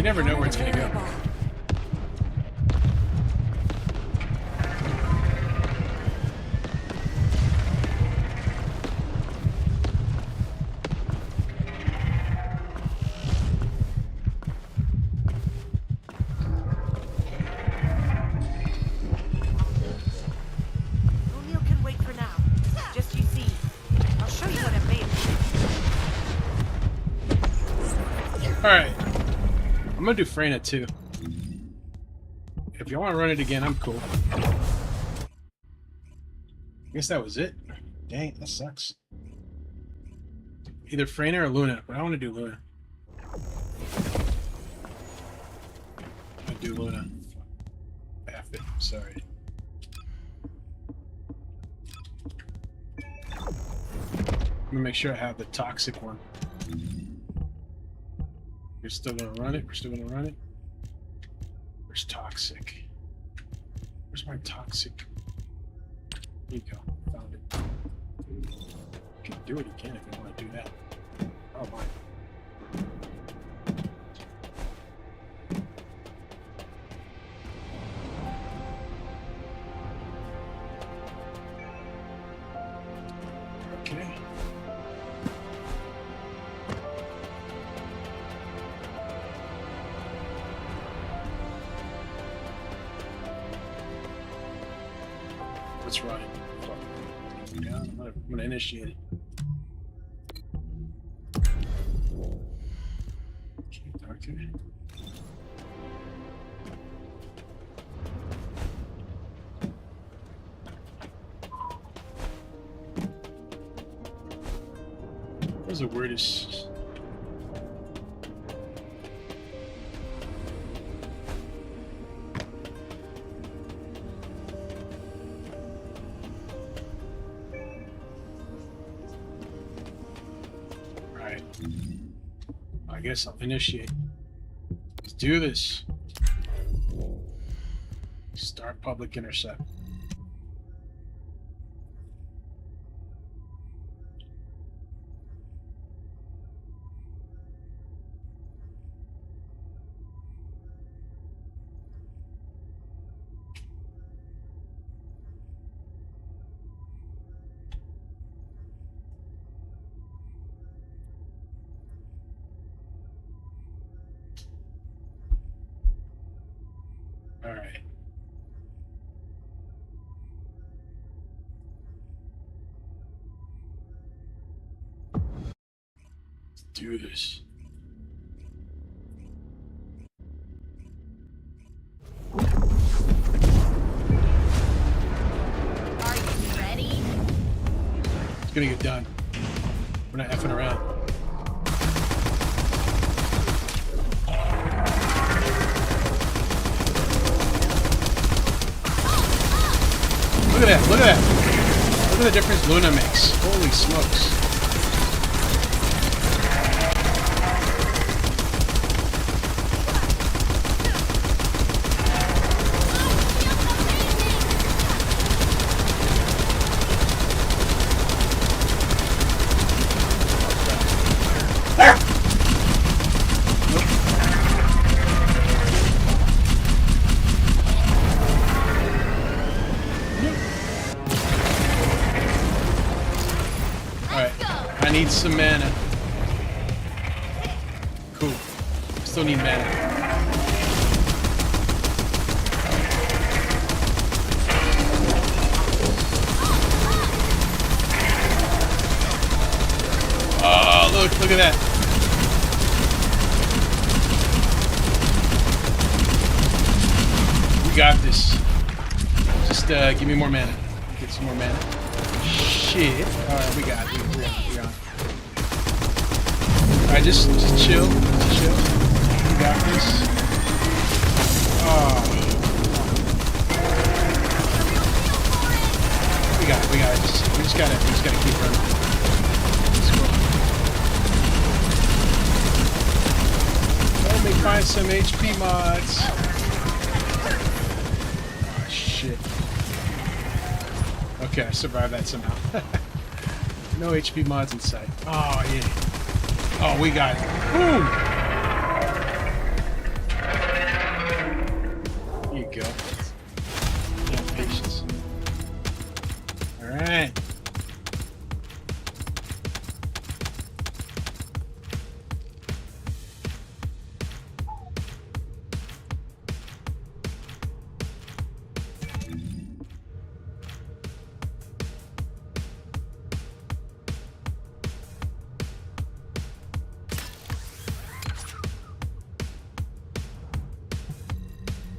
You never know where it's gonna go. Alright. I'm gonna do Freyna too. If you want to run it again, I'm cool. I guess that was it. Dang, that sucks. Either Freyna or Luna, but I want to do Luna. I do Luna. F it, sorry. I'm gonna make sure I have the toxic one. You're still gonna run it? We're still gonna run it? Where's toxic? Where's my toxic? Here you go. Found it. You can do it again if you want to do that. Oh my. Okay. Let's run it. Yeah, I'm gonna initiate it. Okay, doctor. What's the weirdest? I guess I'll initiate. Let's do this. Start public intercept. All right. Let's do this. Are you ready? It's gonna get done. We're not effing around. Look at that, look at that. Look at the difference Luna makes. Holy smokes. I need some mana. Cool. Still need mana. Oh, look at that. We got this. Just give me more mana. Get some more mana. Shit. Alright, we got it. We're on. Alright, just chill. Chill. We got this. Oh. We got it. We just gotta keep running. Let's go. Let me find some HP mods. Oh shit. Okay, I survived that somehow. No HP mods in sight. Oh, yeah. Oh, we got it. Boom! go. Yeah, patience. All right.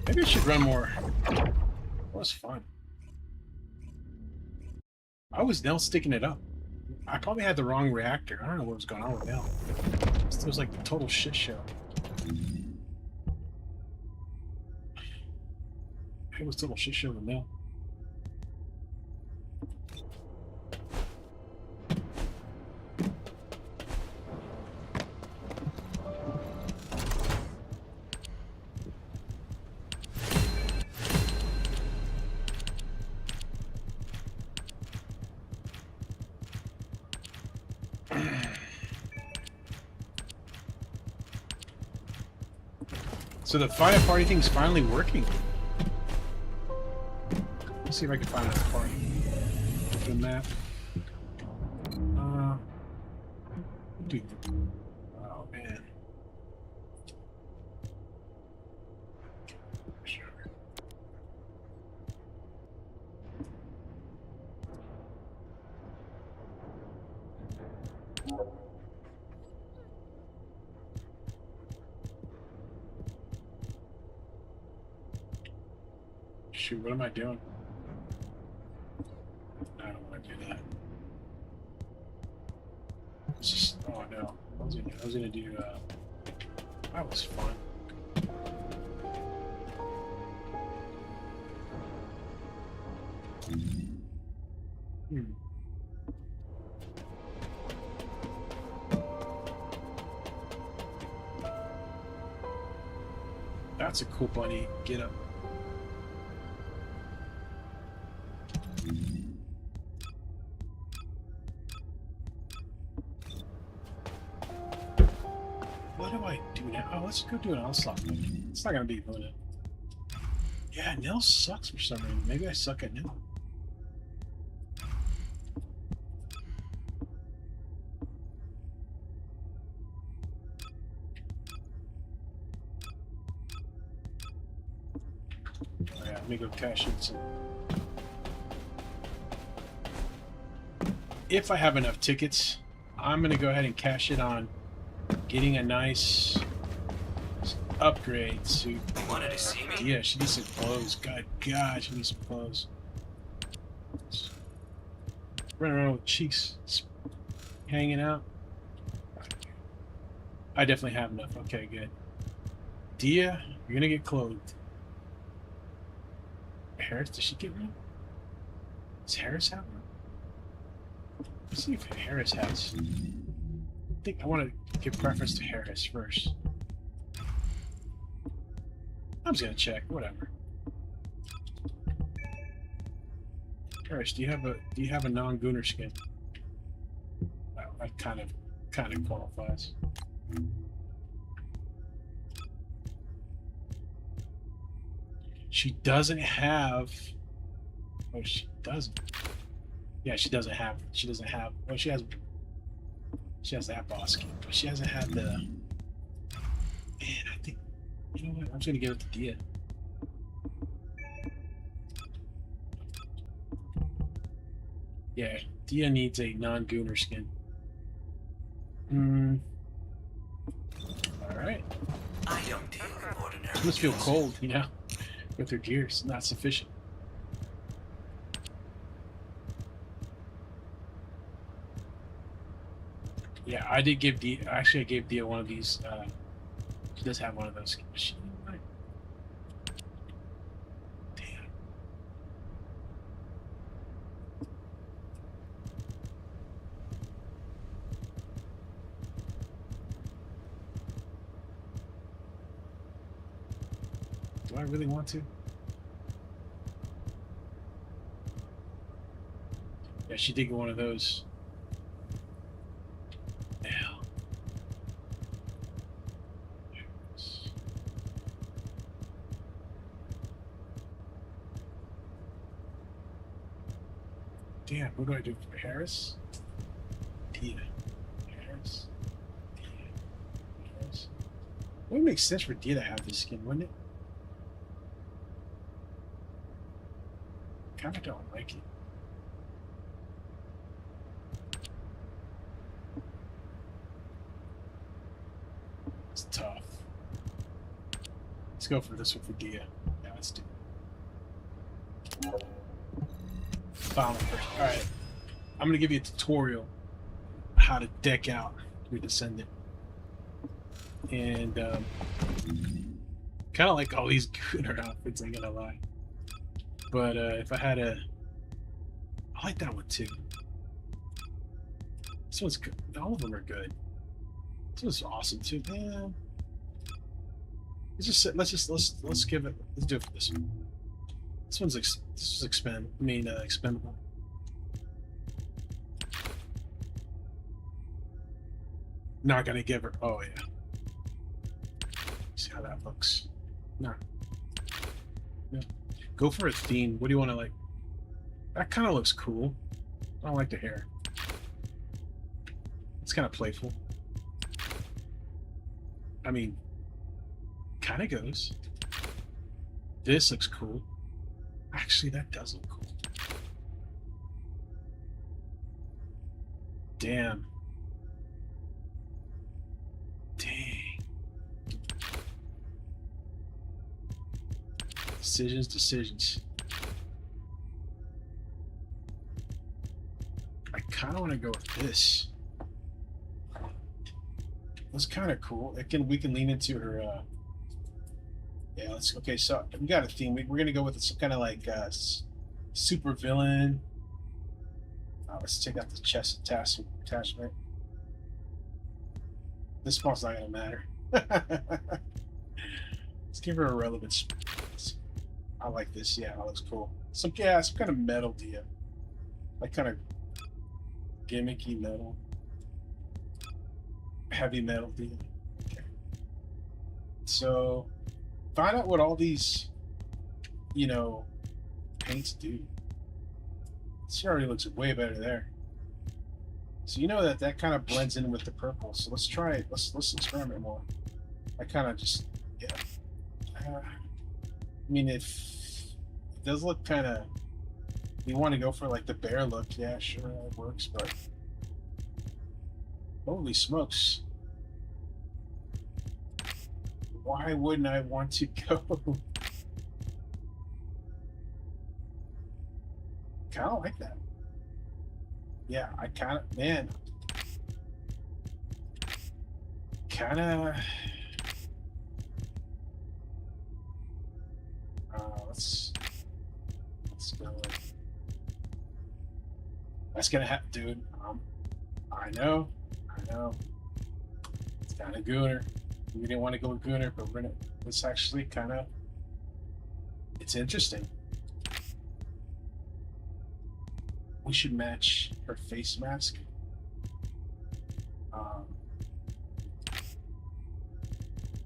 Maybe I should run more. That was fun. I was nail sticking it up. I probably had the wrong reactor. I don't know what was going on with nail. It was like a total shit show. It was a total shit show with nail. So the fire party thing's finally working. Let's see if I can find that party. The map. Dude. Oh man. Sure. Shoot, what am I doing? I don't want to do that. It's just, oh no. I was gonna do, that was fun. That's a cool bunny. Get up. What do I do now? Oh, let's go do an Onslaught. It's not gonna be fun. Yeah, Nell sucks for some reason. Maybe I suck at Nell. Oh, yeah, let me go cash in some. If I have enough tickets, I'm gonna go ahead and cash it on getting a nice upgrade suit. Wanted to see me? Yeah, she needs some clothes. God, she needs some clothes. Running around with cheeks hanging out. I definitely have enough. Okay, good. Dia, you're gonna get clothed. Harris, does she get one? Does Harris have one? Let's see if Harris has. I think I want to give preference to Harris first. I'm just gonna check. Whatever. Harris, do you have a non-Gooner skin? Well, that kind of qualifies. She doesn't have. Oh, she doesn't. Yeah, she doesn't have. She doesn't have. Oh, she has. She has that boss skin, but she hasn't had the. Man, I think. You know what? I'm just gonna give it to Dia. Yeah, Dia needs a non-Gooner skin. All right. I don't deal with ordinary. She must feel cold, you know, with her gears not sufficient. Yeah, I did give Dia. Actually, I gave Dia one of these. She does have one of those. Damn. Do I really want to? Yeah, she did get one of those. Damn, what do I do for Harris? Dia. Harris. Dia. Harris. It would make sense for Dia to have this skin, wouldn't it? Kinda don't like it. It's tough. Let's go for this one for Dia. Yeah, let's do it. Final first. Alright. I'm gonna give you a tutorial on how to deck out your Descendant. And kinda like all these Gunner outfits, I ain't gonna lie. But if I had a I like that one too. This one's good. All of them are good. This one's awesome too. Man. Let's give it. Let's do it for this one. This one's this is expendable. Not gonna give her. Oh yeah. See how that looks. No. Yeah. Go for a theme. What do you want to like? That kind of looks cool. I don't like the hair. It's kind of playful. I mean, kind of goes. This looks cool. Actually, that does look cool. Damn. Dang. Decisions. I kind of want to go with this. That's kind of cool. We can lean into her. Yeah, let's. Okay, so we got a theme. We're gonna go with some kind of like super villain. Let's take out the chest attachment. This part's not gonna matter. Let's give her a relevance. I like this. Yeah, that looks cool. Some kind of metal deal, like kind of gimmicky metal. Heavy metal deal. Okay. So find out what all these, paints do. She already looks way better there. So you know that kind of blends in with the purple. So let's try it. Let's experiment more. I kind of just I mean, if it does look kind of, you want to go for like the bear look, yeah, sure, that works. But holy smokes. Why wouldn't I want to go? Kind of like that. Yeah, I kind of, man. Kind of. Let's go. That's gonna happen, dude. I know. It's kind of Gunner. We didn't want to go with Gunner, but we're gonna. It's actually kind of. It's interesting. We should match her face mask.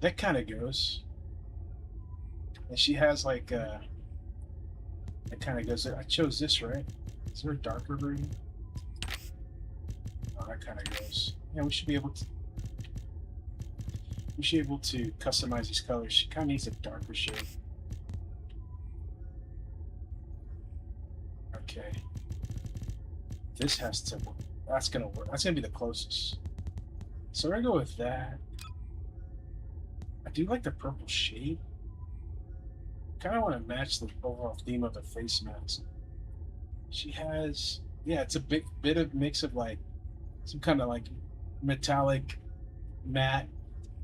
That kind of goes. And she has like that kind of goes there. I chose this, right? Is there a darker version? Oh, that kind of goes. Yeah, we should be able to. We should be able to customize these colors. She kind of needs a darker shade. Okay. This has to work. That's gonna work. That's gonna be the closest. So we're gonna go with that. I do like the purple shade. Kind of want to match the overall theme of the face mask. She has, yeah, it's a bit of mix of like some kind of like metallic matte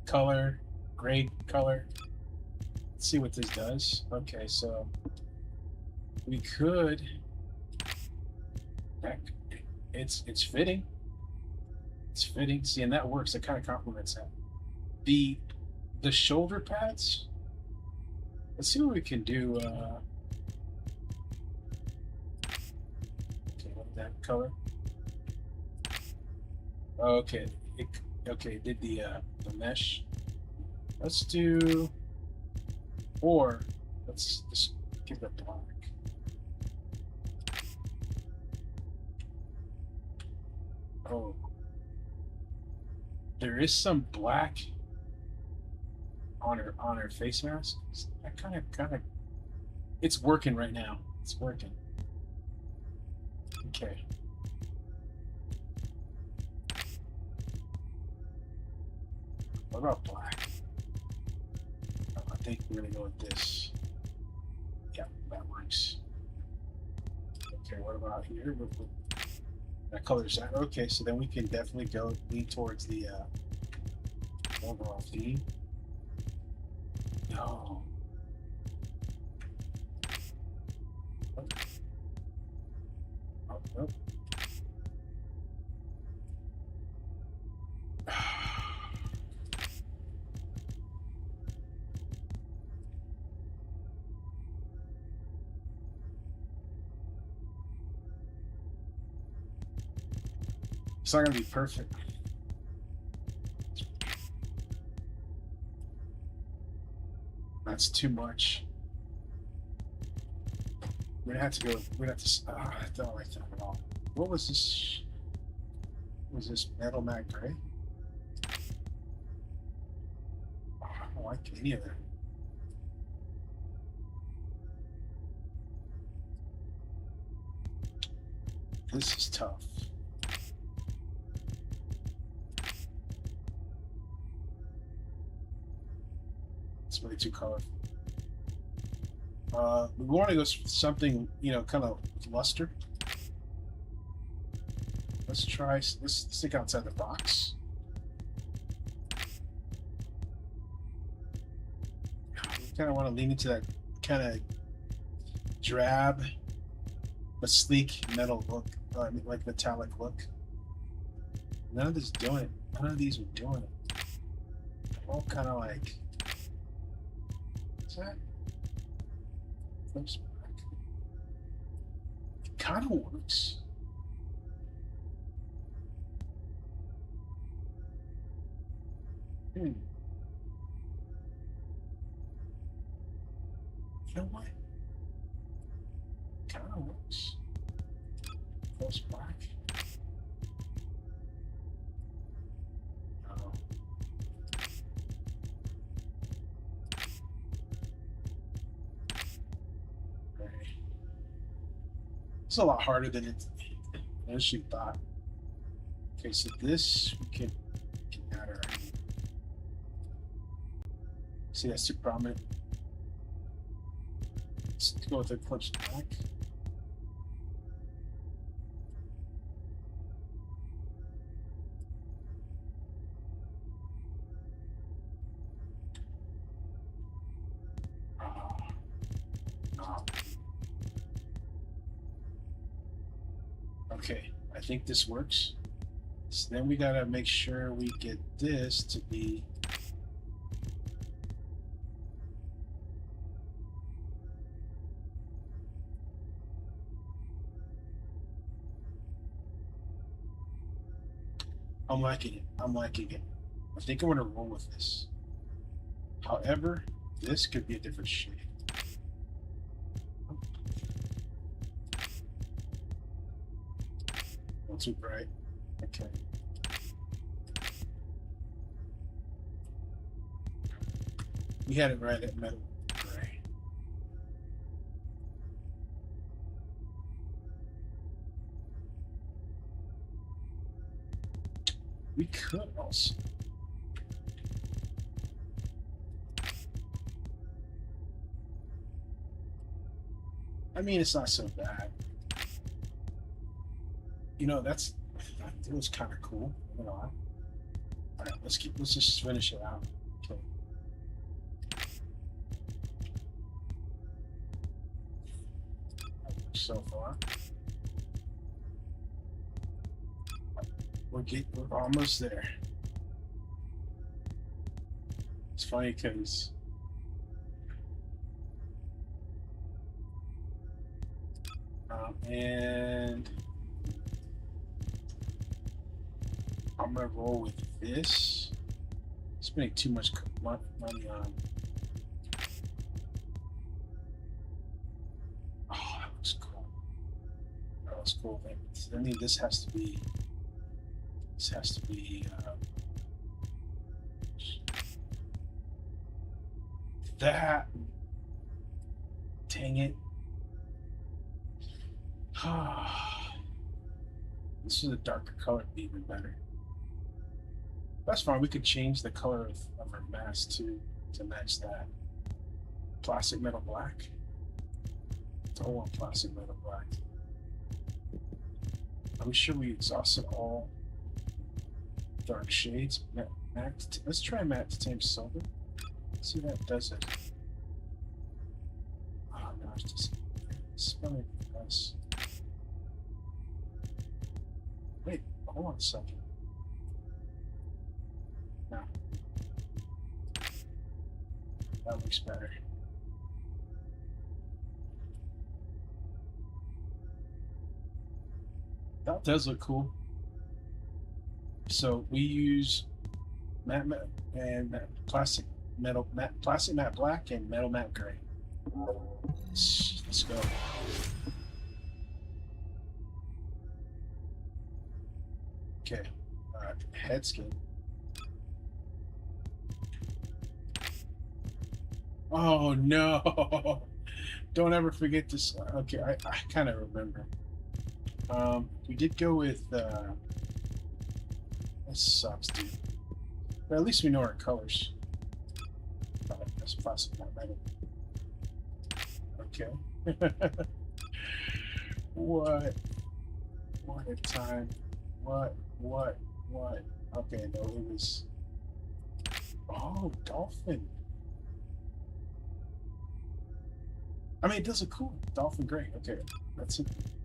color, gray color. Let's see what this does. Okay, so we could. It's fitting. It's fitting. See, and that works. It kind of complements that. The shoulder pads. Let's see what we can do. Okay, what that color? Okay, it did the mesh. Let's do, or let's just give it black. Oh, there is some black on her face mask. That kind of, it's working right now. It's working. Okay. What about black? Oh, I think we're gonna go with this. Yeah, that works. Okay, what about here? That color's that. Okay, so then we can definitely go lean towards the overall theme. No. Oh, nope. It's not gonna be perfect. That's too much. We're gonna have to go. We're gonna have to. I don't like that at all. What was this? Was this metal matte gray? Oh, I don't like any of that. This is tough. It's way too colorful. We want to go something, kind of luster. Let's try. Let's think outside the box. We kind of want to lean into that kind of drab but sleek metal look, like metallic look. None of this doing it. None of these are doing it. All kind of like. What's that? Flips back. It kind of works. You know what? Kind of works. Flips back. No. It's a lot harder than it initially thought. Okay, so this we can add our. See, that's too prominent. Let's go with the clips back. Okay, I think this works. So then we gotta make sure we get this to be. I'm liking it. I'm liking it. I think I'm gonna roll with this. However, this could be a different shade. Not too bright. Okay. We had it right at metal gray. We could also. I mean, it's not so bad. That was kind of cool. All right, let's just finish it out. Okay. So far, we're almost there. It's funny because and I'm gonna roll with this. Spending too much money on. Oh, that looks cool. That looks cool. I mean, this has to be. This has to be that. Dang it. This is a darker color, would be even better. That's fine. We could change the color of our mask too to match that. Plastic metal black. Don't want plastic metal black. I'm sure we exhausted all dark shades. Let's try matte titanium silver. See if that does it. Oh no, it's just spelling us. Wait, hold on a second. No. That looks better. That does look cool. So we use matte and plastic matte black and metal matte gray. Let's go. Okay, head skin. Oh no! Don't ever forget this. Okay, I kind of remember. We did go with. That sucks, dude. But at least we know our colors. That's plastic, not metal. Okay. What? What a time. What? Okay, no, it was. Oh, dolphin. I mean, it does look cool. Dolphin gray. Okay, let's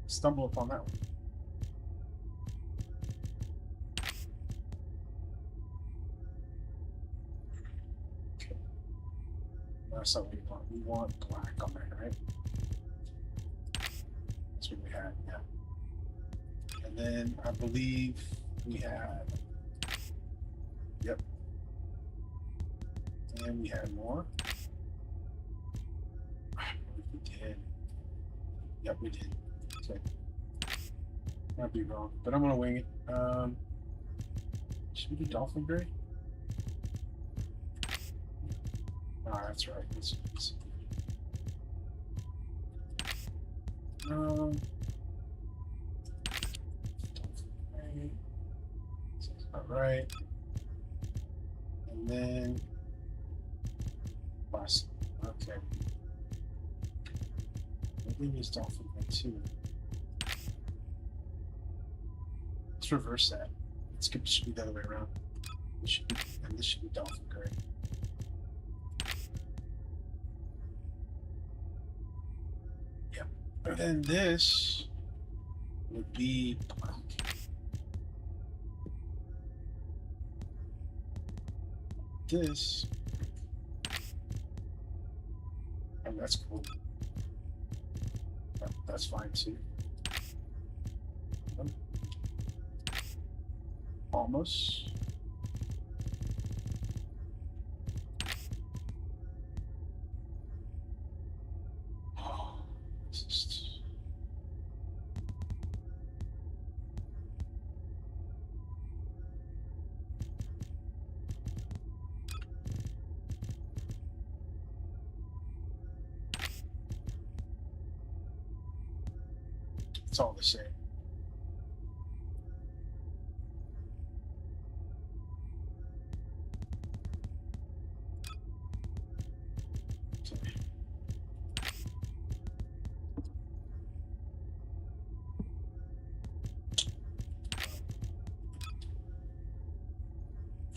stumble upon that one. Okay. That's not what we want. We want black on there, right? That's what we had, yeah. And then I believe we had. Yep. And we had more. We did. Yep, we did. Okay. Might be wrong, but I'm gonna wing it. Should we do dolphin gray? Ah, that's right. Dolphin gray. Sounds about right. And then plastic. Okay. I think it's dolphin gray too. Let's reverse that. It should be the other way around. This should be, and this should be dolphin gray. Yep. And then this would be black. This. And that's cool. That's fine too. Almost. Oh, it's all the same.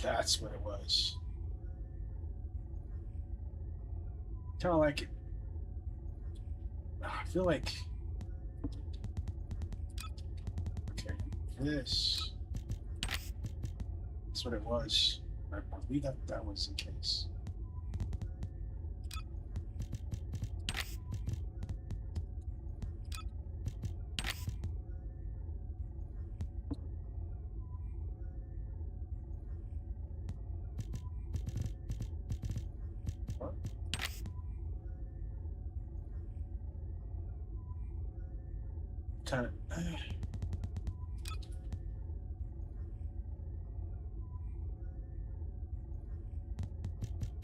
That's what it was. Kind of like it. I feel like. Okay, this. That's what it was. I believe that was the case. Kind of.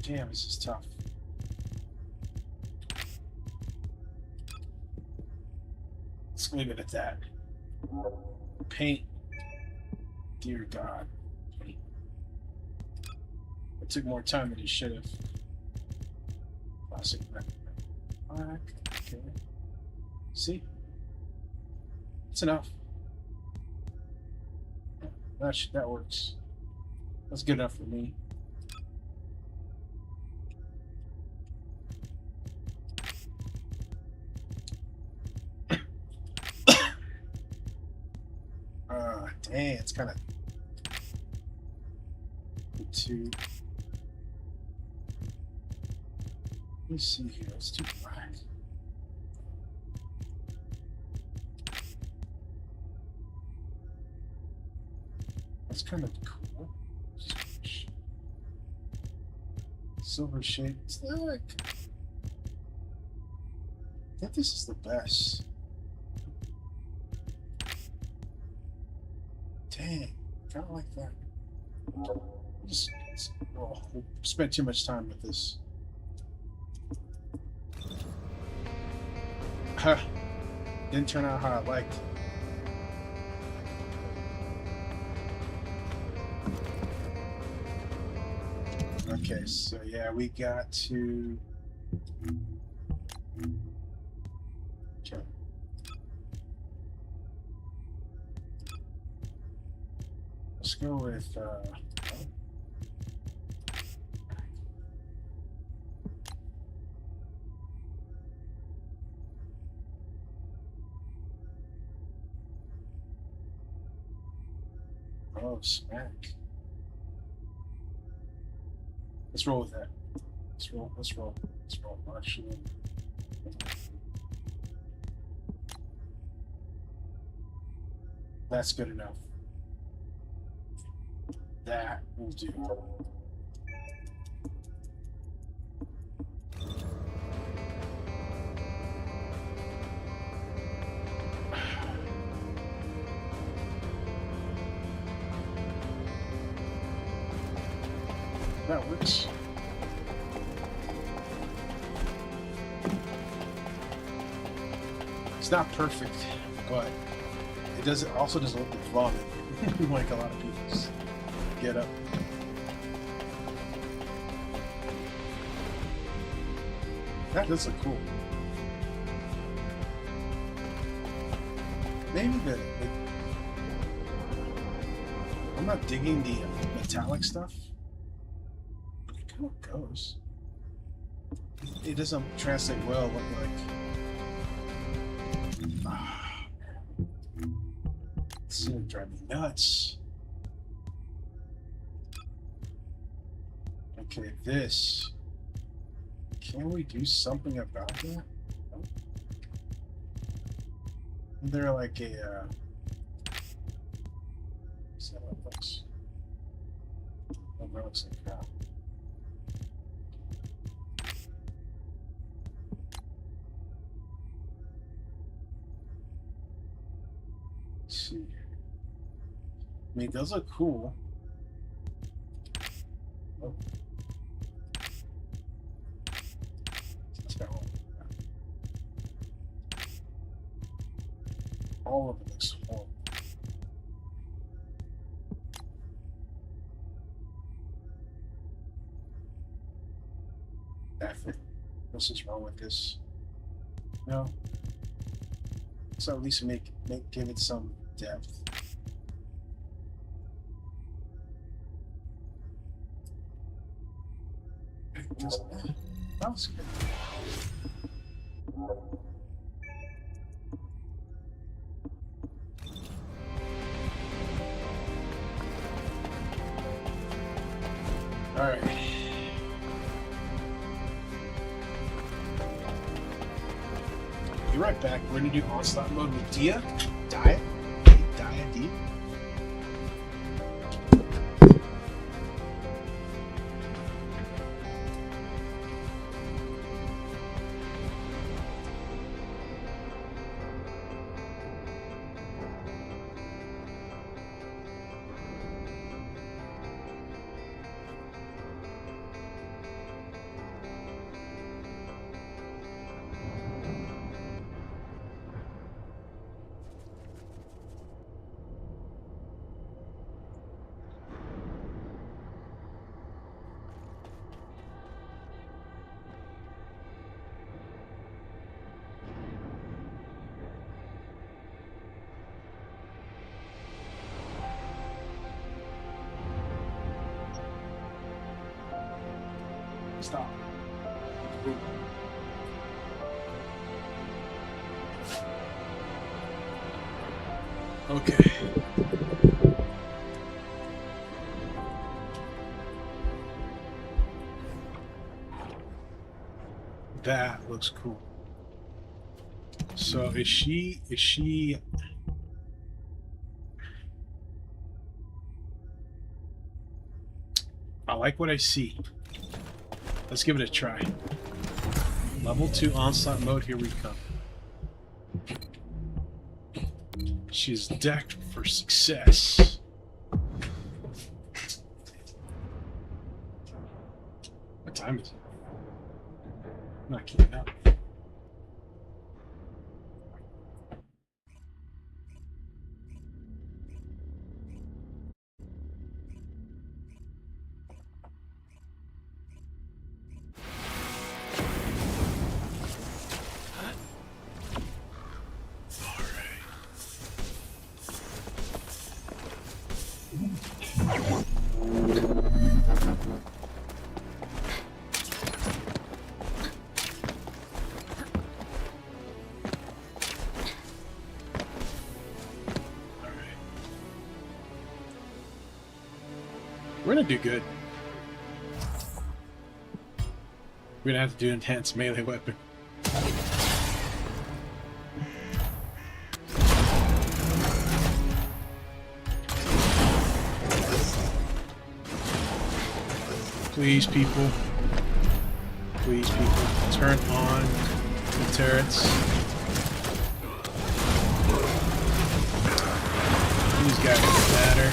Damn, this is tough. Let's leave it at that. Paint. Dear God. Paint. It took more time than it should have. Classic black. Okay. See? It's enough. That works. That's good enough for me. Dang, it's kind of too. Let me see here. It's too black. That's kind of cool. Silver shade. It's like. I think this is the best. Dang, kind of like that. We'll spent too much time with this. Huh. Didn't turn out how I liked. Okay, so yeah, we got to. Okay. Let's go with. Oh, smack. Let's roll with that. Let's roll. Actually. That's good enough. That will do. That works. It's not perfect, but it also doesn't look like vomit like a lot of people's get up. That does look cool. Maybe I'm not digging the metallic stuff. It kind of goes. It doesn't translate well. Look like. It's gonna drive me nuts. Okay, this. Can we do something about that? Is there like a is that what it looks? Oh, that looks like that. Let's see. I mean, those look cool. Oh. All of it looks horrible. What's wrong with this? No. So at least give it some depth. That was good. All right. Be right back. We're gonna do Onslaught mode with Dia. Dia D. Stop. Okay. That looks cool. So is she I like what I see. Let's give it a try. Level 2 onslaught mode, here we come. She's decked for success. What time is it? I'm not keeping up. We're gonna do good. We're gonna have to do enhanced melee weapon. Please, people. Please, people. Turn on the turrets. These guys matter.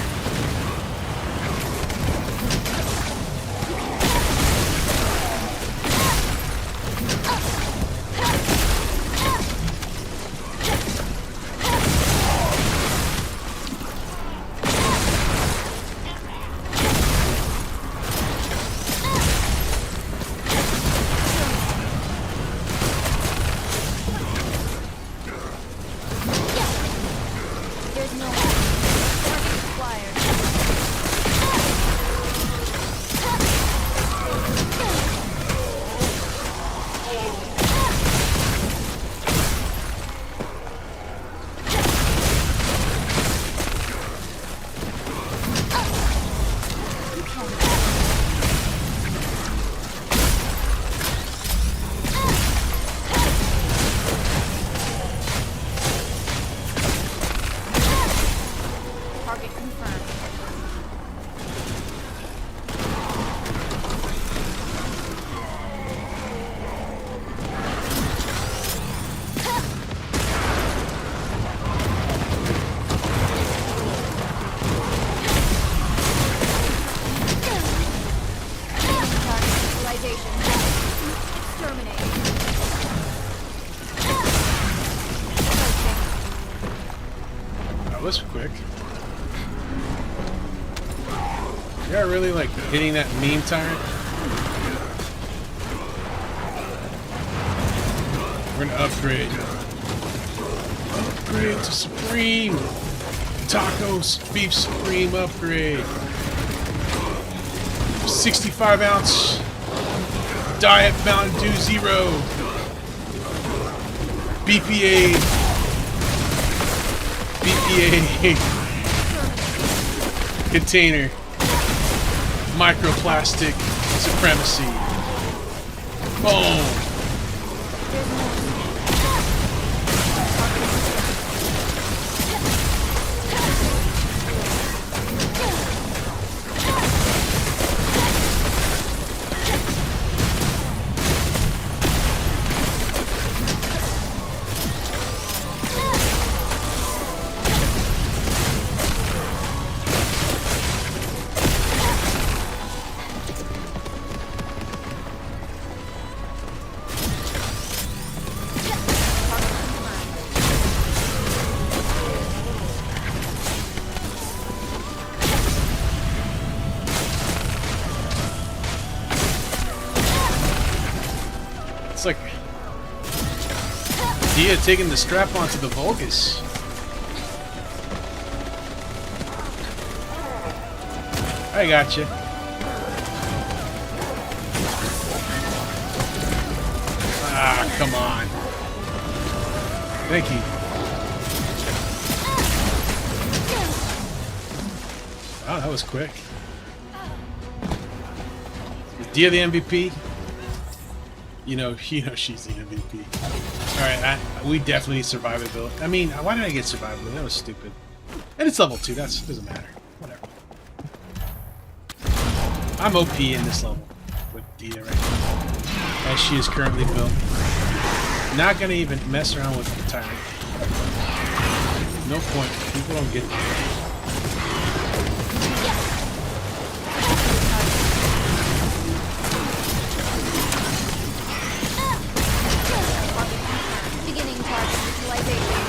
That was quick. You're really like hitting that meme tyrant. We're gonna upgrade. Upgrade to Supreme! Tacos Beef Supreme upgrade. 65-ounce Diet Mountain Dew Zero. BPA container. Microplastic supremacy. Boom. It's like Dia taking the strap onto the Vulgus. I got you. Ah, come on. Thank you. Wow, that was quick. Is Dia the MVP? You know she's the MVP. Alright, we definitely need survivability. I mean, why did I get survivability? That was stupid. And it's level 2, doesn't matter. Whatever. I'm OP in this level with Dia right now. As she is currently built. Not gonna even mess around with the tyrant. No point. People don't get it. Beginning target utilization.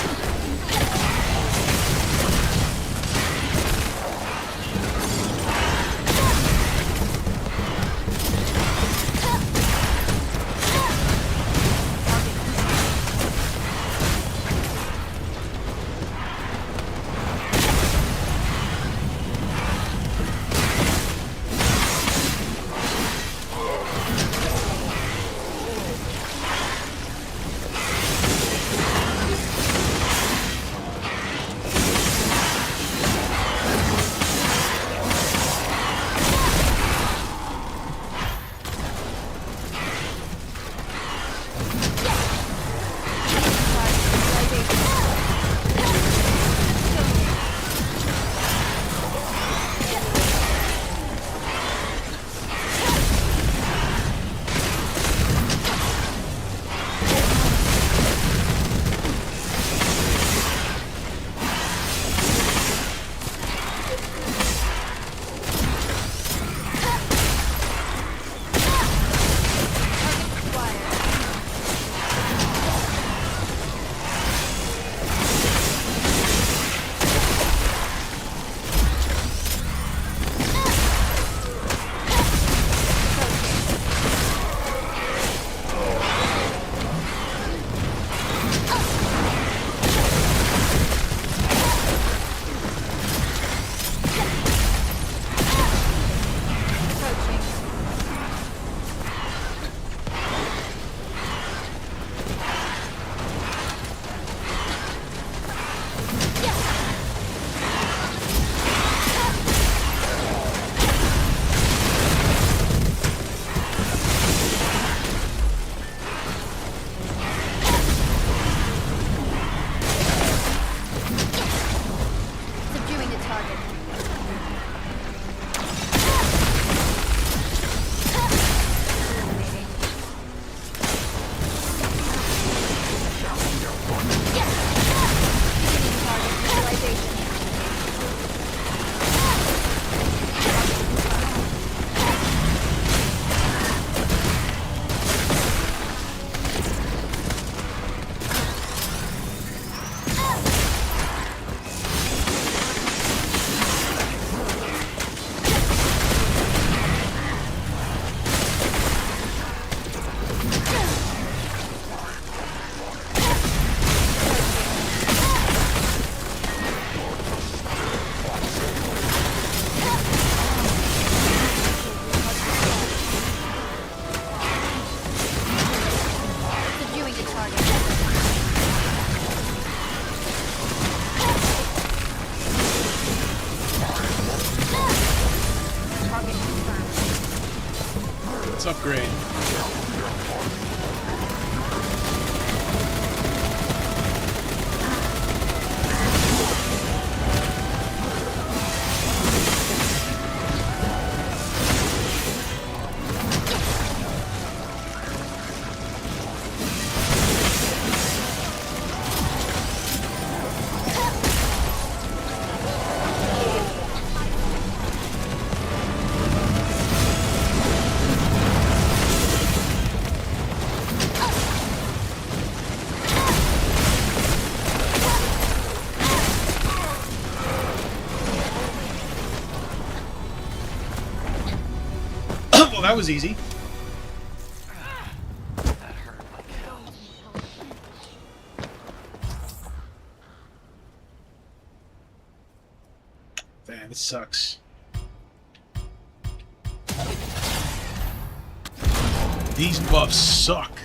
Upgrade. Well, that was easy. That hurt like hell. Man, it sucks. These buffs suck.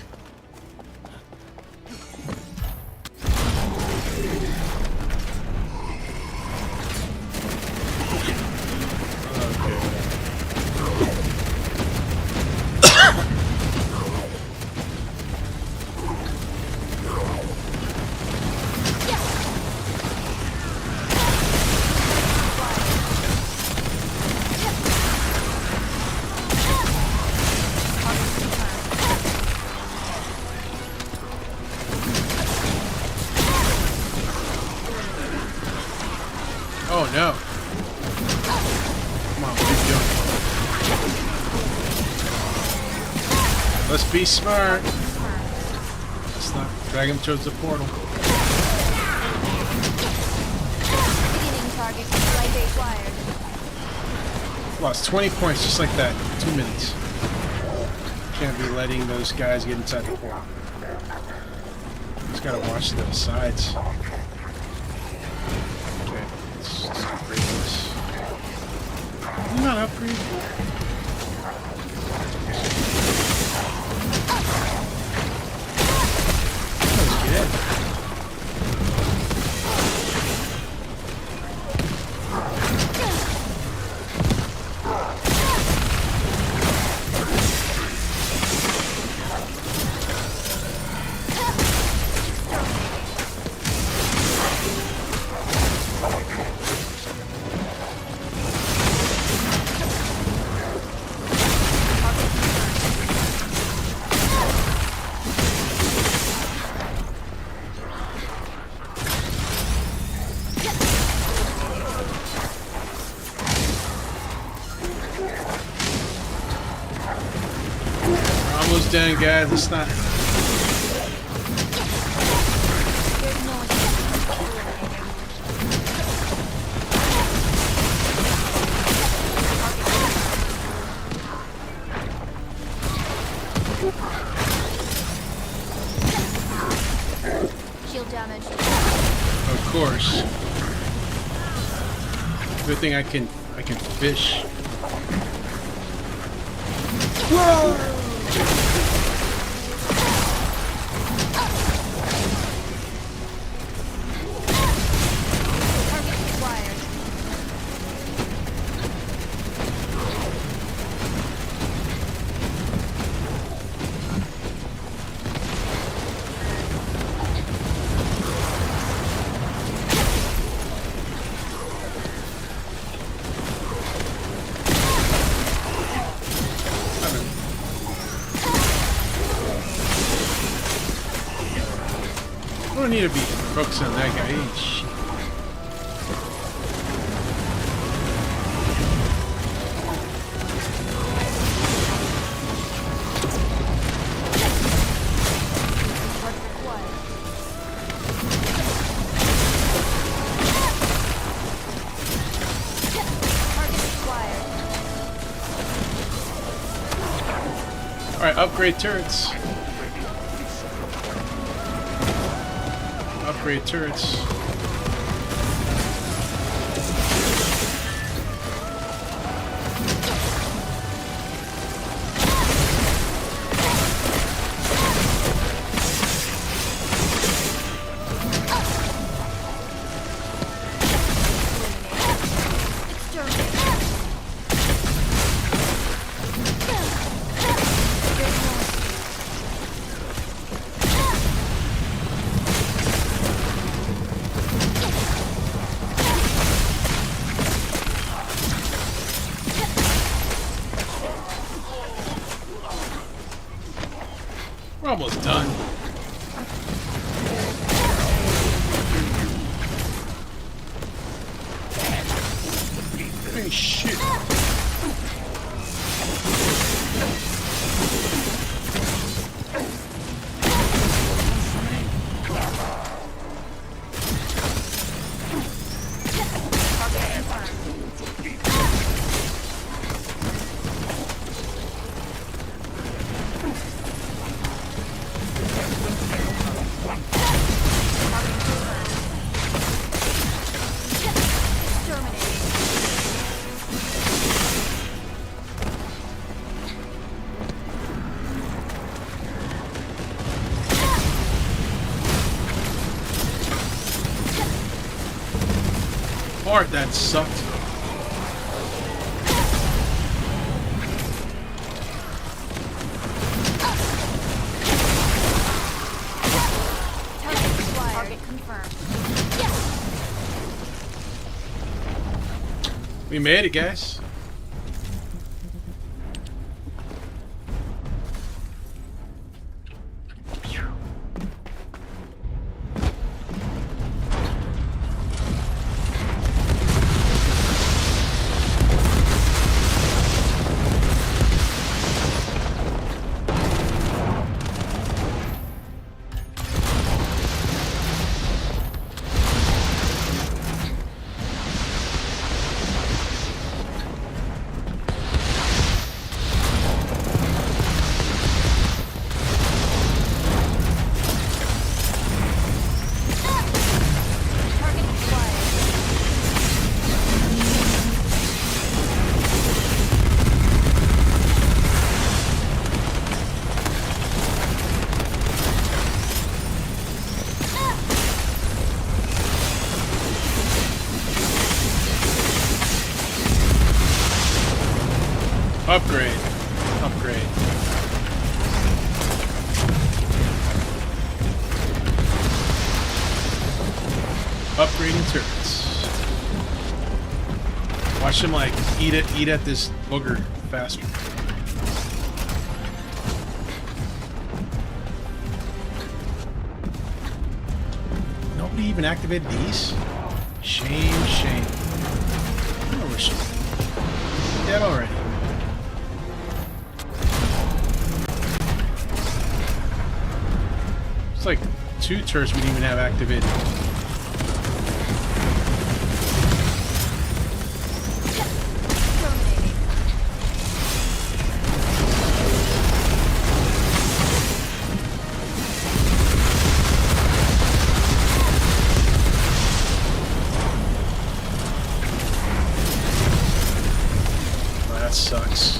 Let's be smart. Let's not drag him towards the portal. Beginning target flight acquired. Lost 20 points just like that. 2 minutes. Can't be letting those guys get inside the portal. Just gotta watch the sides. Okay, let's just upgrade this. I'm not upgrading. That was good. Almost done, guys. It's not. Shield damage. Of course. Good thing I can fish. Whoa! I don't need to be focusing on that guy. Hey, shit. All right, upgrade turrets. Upgrade turrets. We're almost done. Hey, shit. Part that sucked. Target confirmed. We made it, guys. Upgrade. Upgrade. Upgrading turrets. Watch them like eat at this booger faster. Nobody even activated these? Shame, shame. I wish dead already. It's like 2 turrets we didn't even have activated. Sucks.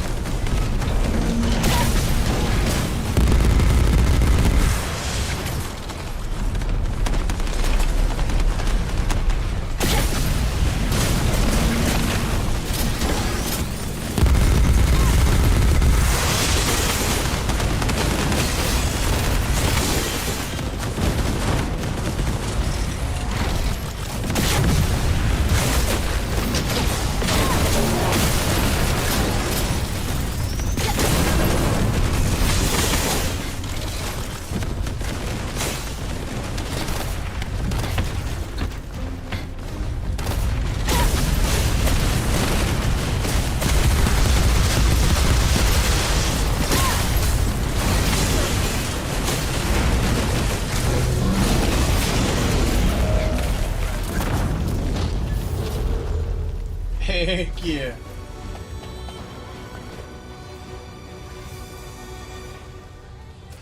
Heck yeah.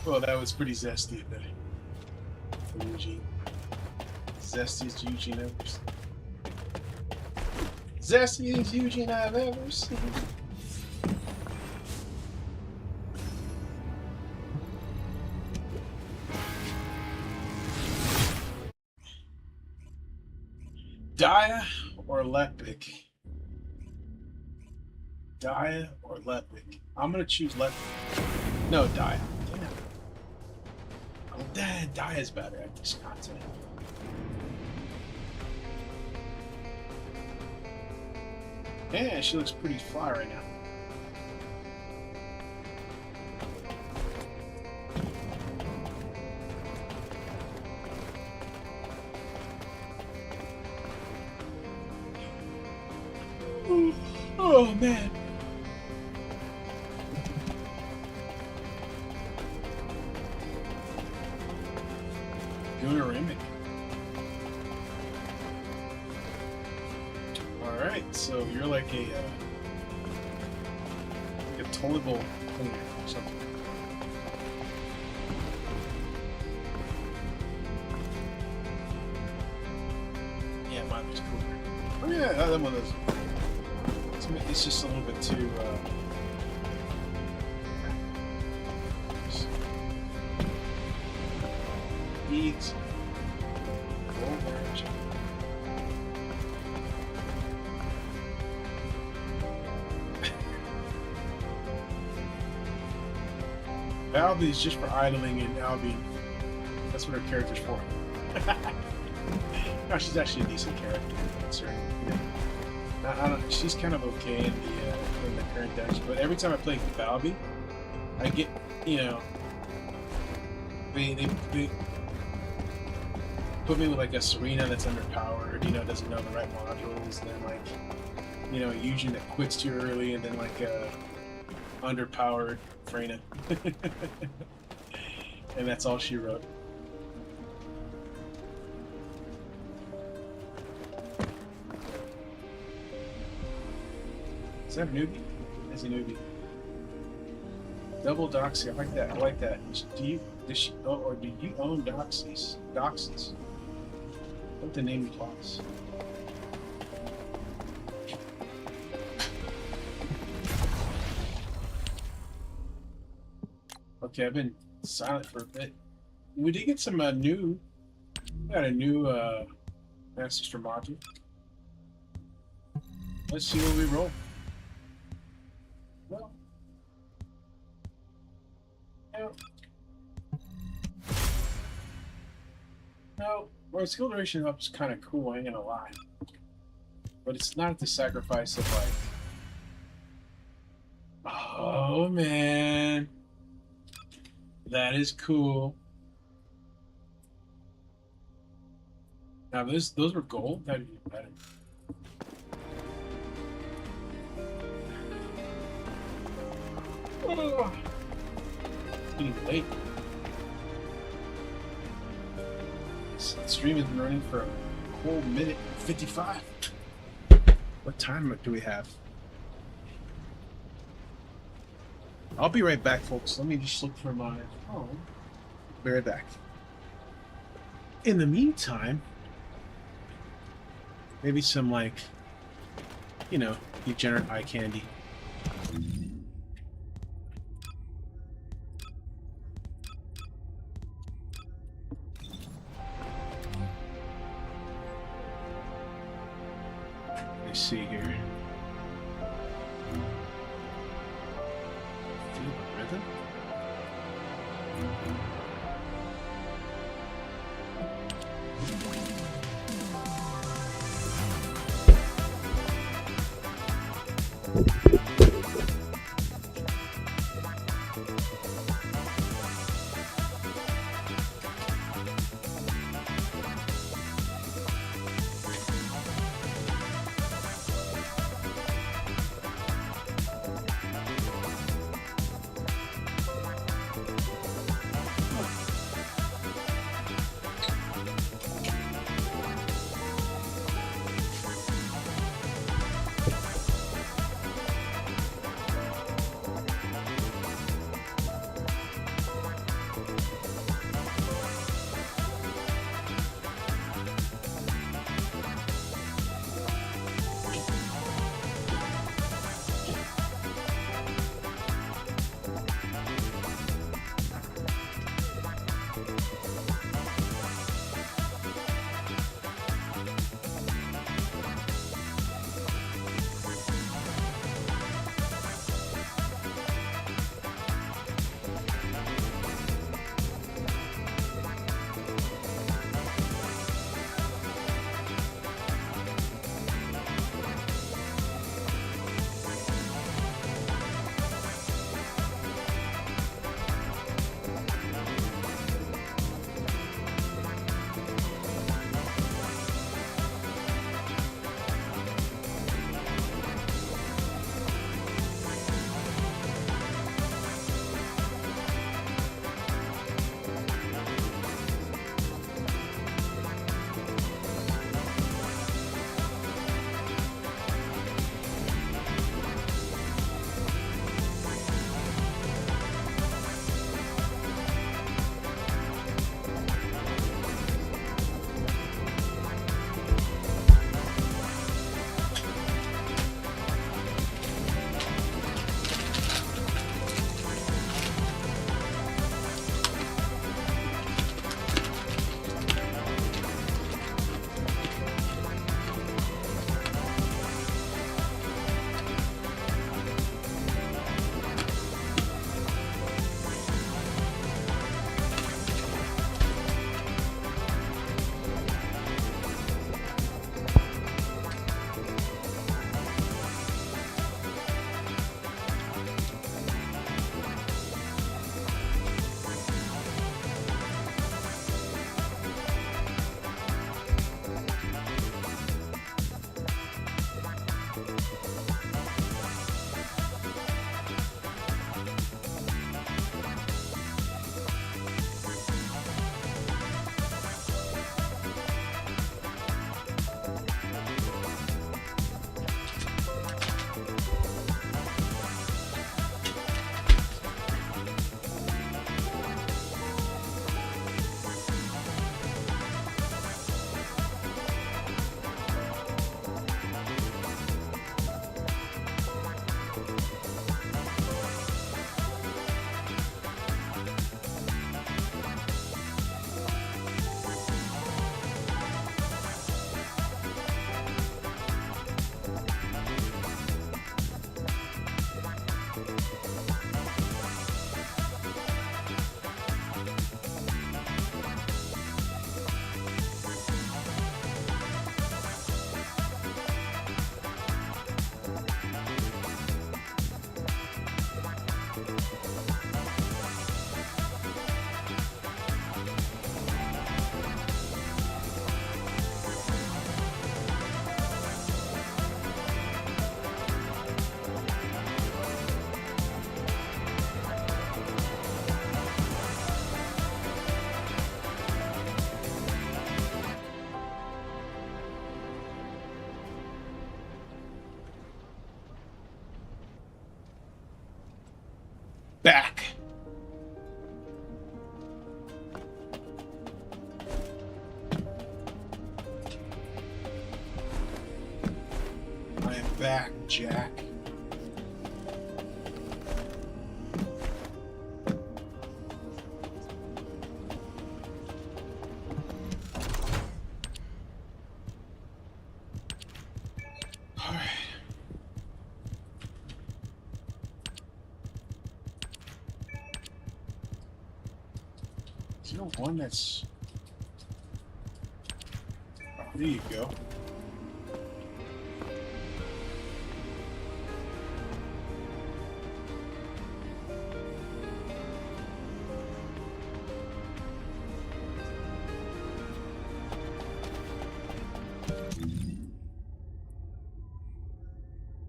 Well, that was pretty zesty there. From Eugene. Zestiest Eugene ever seen. Zestiest Eugene I've ever seen. Dia or Lepic? Dia or Lepic? I'm gonna choose Lepic. No, Dia. Damn. Oh, Dad, Dia's better at this content. Yeah, she looks pretty fly right now. Oh man. Gunarimic. Alright, so you're like a toilet bowl cleaner or something. Yeah, mine was cooler. Oh yeah, that one is. It's just a little bit too needs full marriage. Albie is just for idling, and Albie, that's what her character's for. No, she's actually a decent character. I don't, she's kind of okay in the current dungeon, but every time I play Balbi, I get, you know, they put me with like a Serena that's underpowered, you know, doesn't know the right modules, and then like, you know, Eugene that quits too early, and then like a underpowered Freyna. And that's all she wrote. Is that a newbie? Is a newbie. Double Doxy, I like that. I like that. Do you own Doxies? Doxies. What the name implies. Okay, I've been silent for a bit. We did get some new. We got a new Master module. Let's see what we roll. Well, No. No. Well, skill duration up is kind of cool, I ain't gonna lie. But it's not at the sacrifice of like. Oh man. That is cool. Now those were gold? That'd be better. Oh. It's getting late. This stream has been running for a whole minute and 55. What time do we have? I'll be right back, folks. Let me just look for my phone. Be right back. In the meantime, maybe some, like, you know, degenerate eye candy. Let's see here. Feel the rhythm? back. I am back, Jack. All right. Is there one that's... Oh, there you go.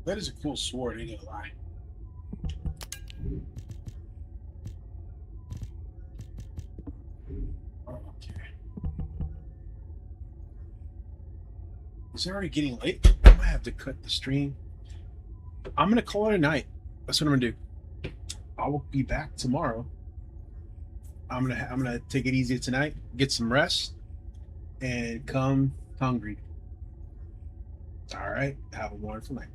That is a cool sword, ain't gonna lie. Okay. It's already getting late. I might have to cut the stream. I'm gonna call it a night. That's what I'm gonna do. I will be back tomorrow. I'm gonna take it easy tonight, get some rest, and come hungry. All right. Have a wonderful night.